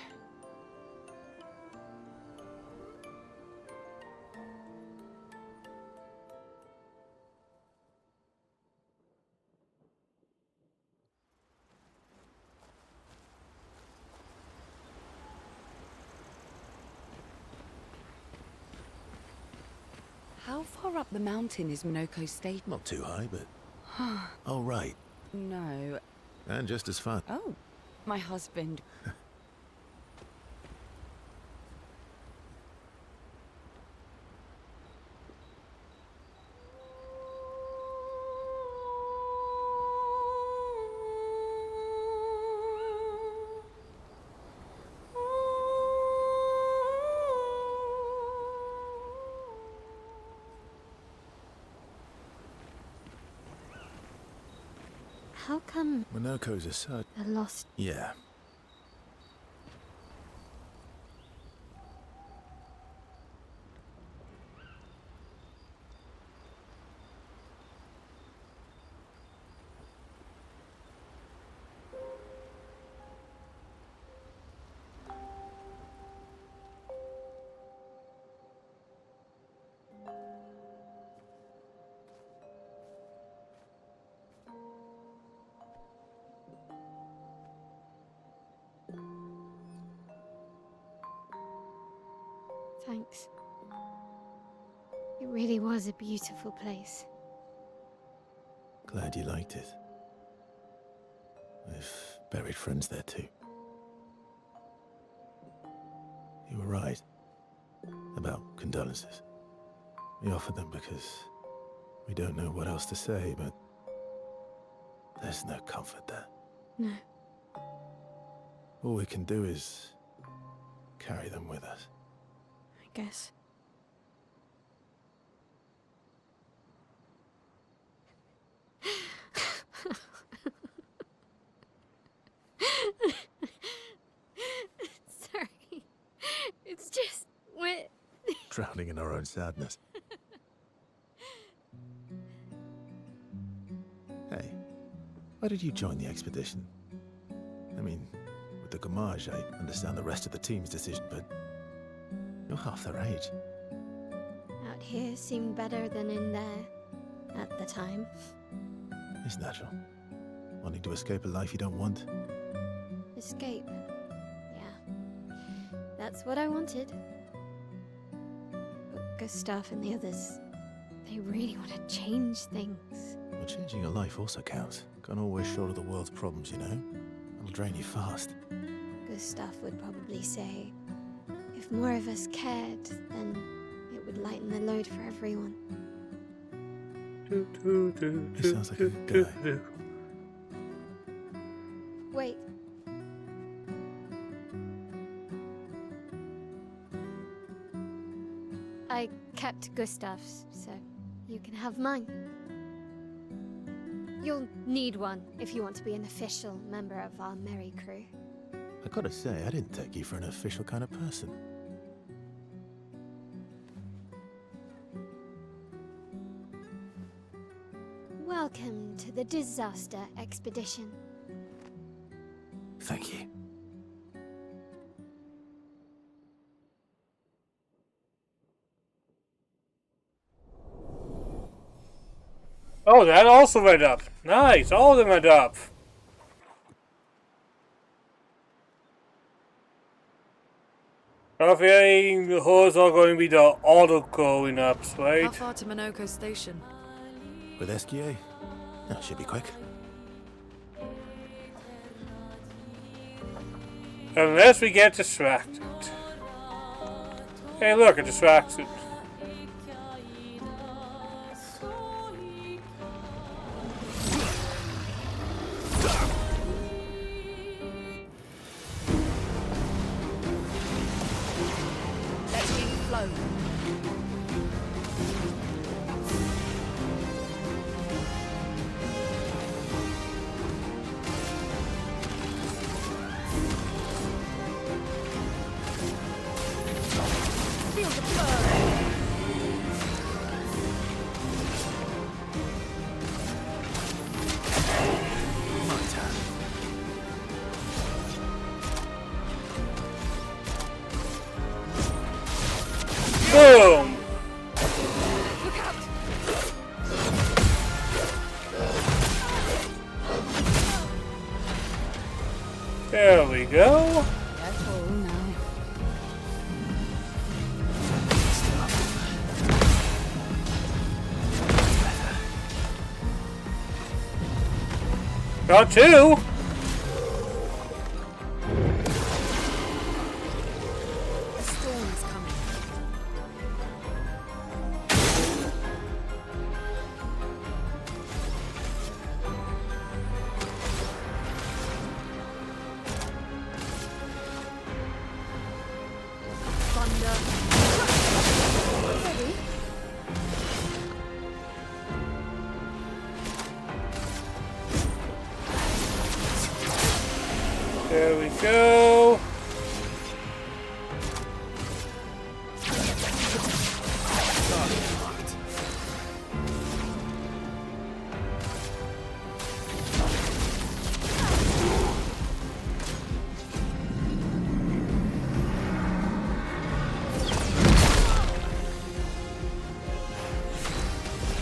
How far up the mountain is Minoko Station? Not too high, but... Oh, right. No. And just as fun. Oh, my husband. How come Minoko's a cert. a lost... Yeah. Thanks. It really was a beautiful place. Glad you liked it. I've buried friends there too. You were right about condolences. We offered them because we don't know what else to say, but there's no comfort there. No. All we can do is carry them with us. I guess. Sorry. It's just wet. Drowning in our own sadness. Hey, why did you join the expedition? I mean, with the Gamage, I understand the rest of the team's decision, but you're half their age. Out here seemed better than in there at the time. It's natural. Wanting to escape a life you don't want. Escape. Yeah. That's what I wanted. But Gustav and the others, they really want to change things. But changing your life also counts. Can't always shoulder the world's problems, you know? It'll drain you fast. Gustav would probably say, If more of us cared, then it would lighten the load for everyone. He sounds like a good guy. Wait. I kept Gustav's, so you can have mine. You'll need one if you want to be an official member of our merry crew. I gotta say, I didn't take you for an official kind of person. Welcome to the disaster expedition. Thank you. Oh, that also went up. Nice, all of them went up. I'm feeling the horse are going to be the auto going up, How right? far to Minoko Station? With SGA? That should be quick. Unless we get distracted. Hey, look, a distraction. Let's keep flow. Feel the burn. My turn. Boom! Look out! There we go. Careful now. Got two. A storm is coming. Thunder. Ready? There we go.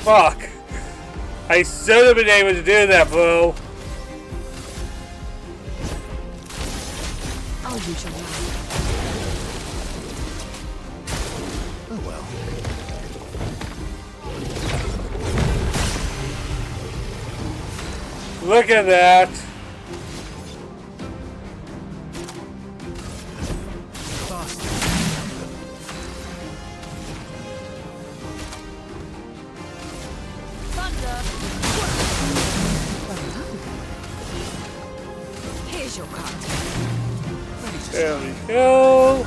Fuck. I should have been able to do that, bro. I'll use your knife. Oh well. Look at that. Faster. Thunder. Here's your cut. There we go.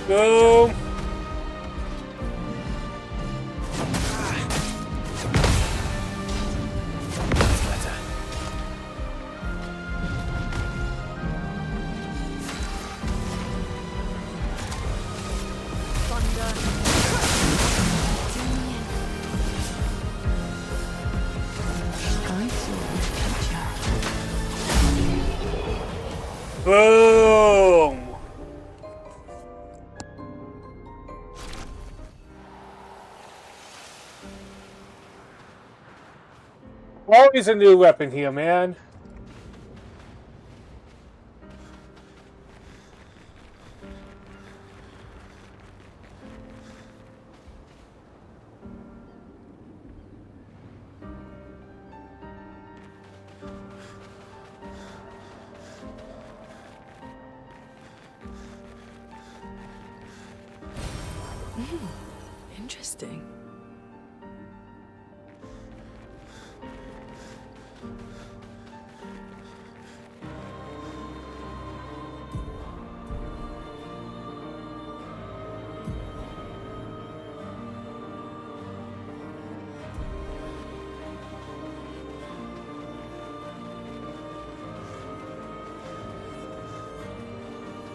Boom. Thunder. I saw the future. Boom. Always a new weapon here, man. Interesting.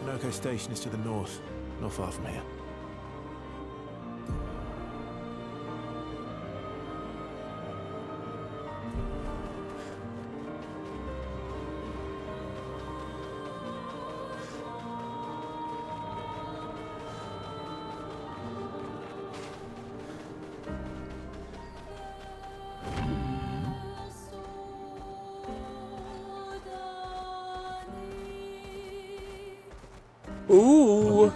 Noco Station is to the north, not far from here. Ooh.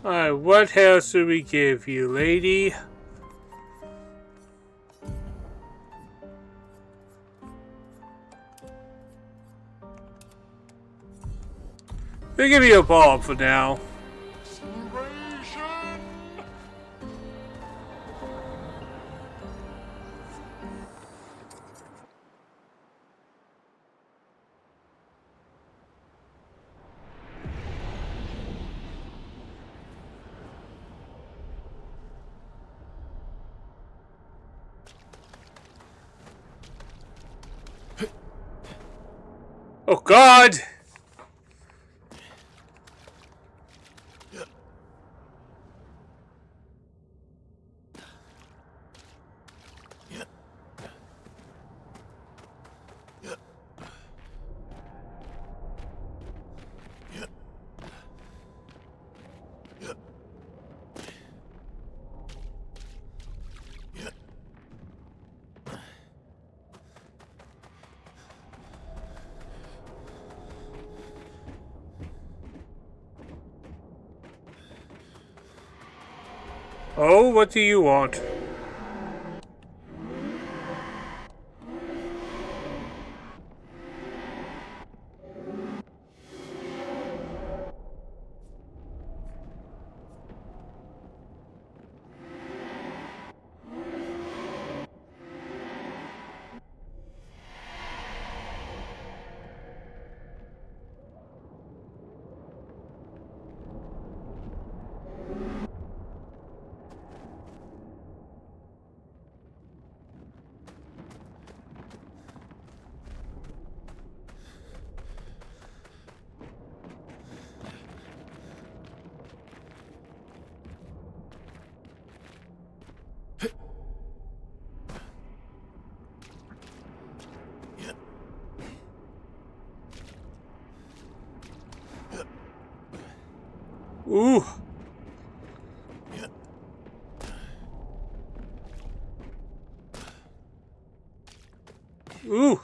Alright, what house do we give you, lady? We'll give you a ball for now. Oh God! Oh, what do you want? Ooh. Ooh.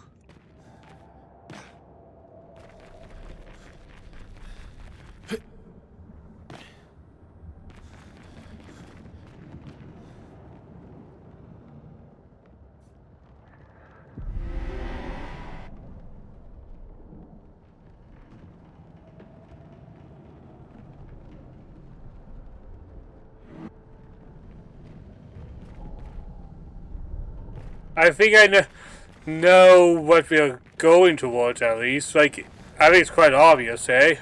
I think I know what we're going towards, at least. Like, I think it's quite obvious, eh?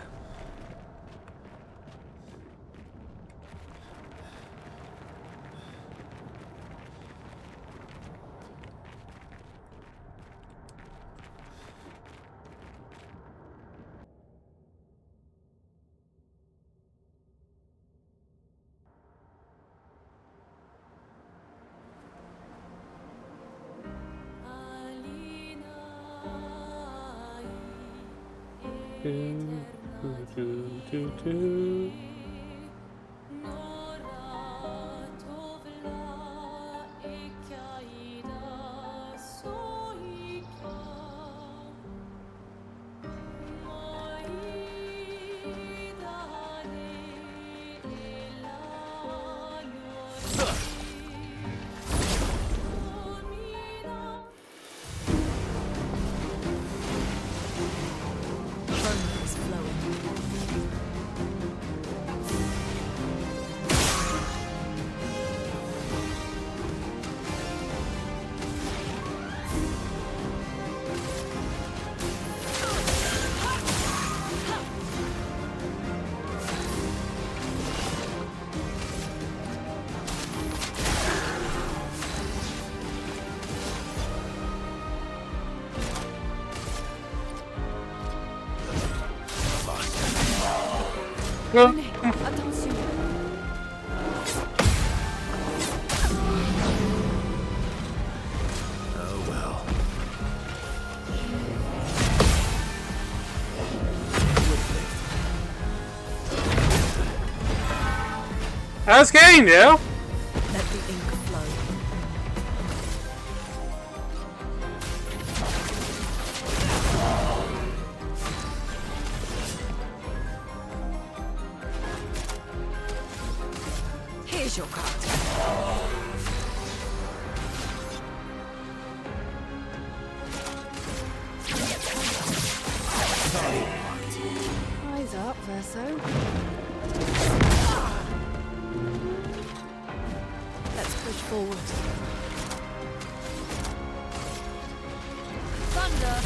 Tenez, attention. Oh well. I was getting there. Let the ink flow. Here's your cocktail. Eyes up, Verso. Let's push forward. Thunder!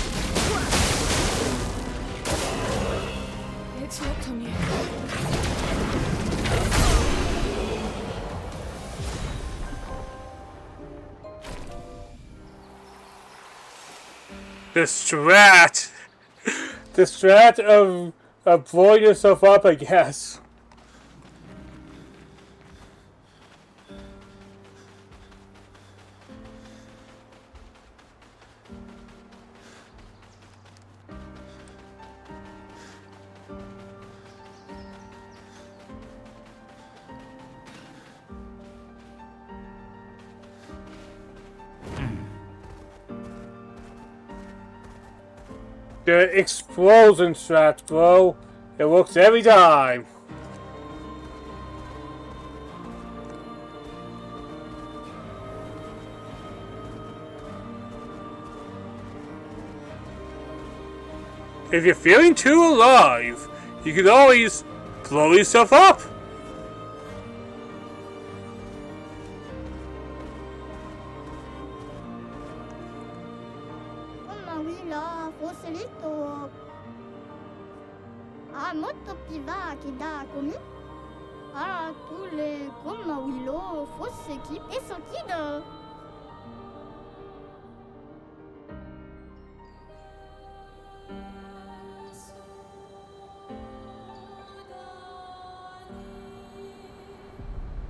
It's locked on you. The strat. The strat of blowing yourself up, I guess. The explosion strat, bro. It works every time. If you're feeling too alive, you can always blow yourself up.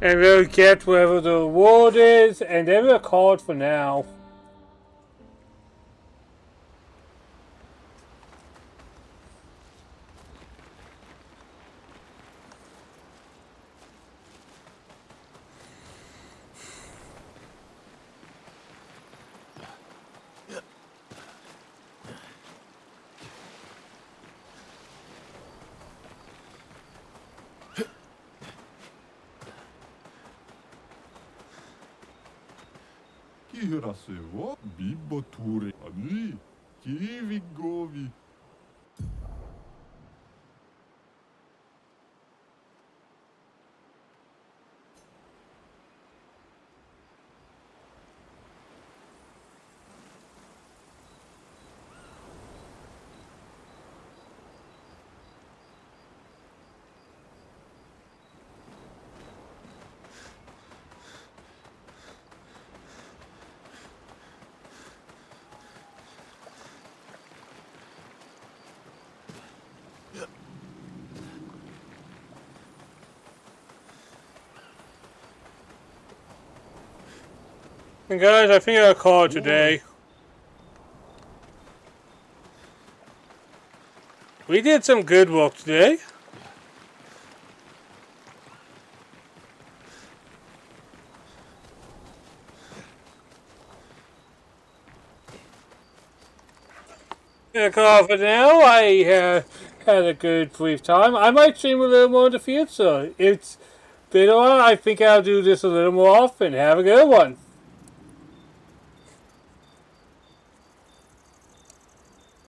And we'll get whatever the reward is, and then we'll call it for now. Kirasewa Biboture Ani Kivigovi. And guys, I think I'll call it today. We did some good work today. Gonna call for now. I had a good brief time. I might stream a little more in the future. It's been a while. I think I'll do this a little more often. Have a good one.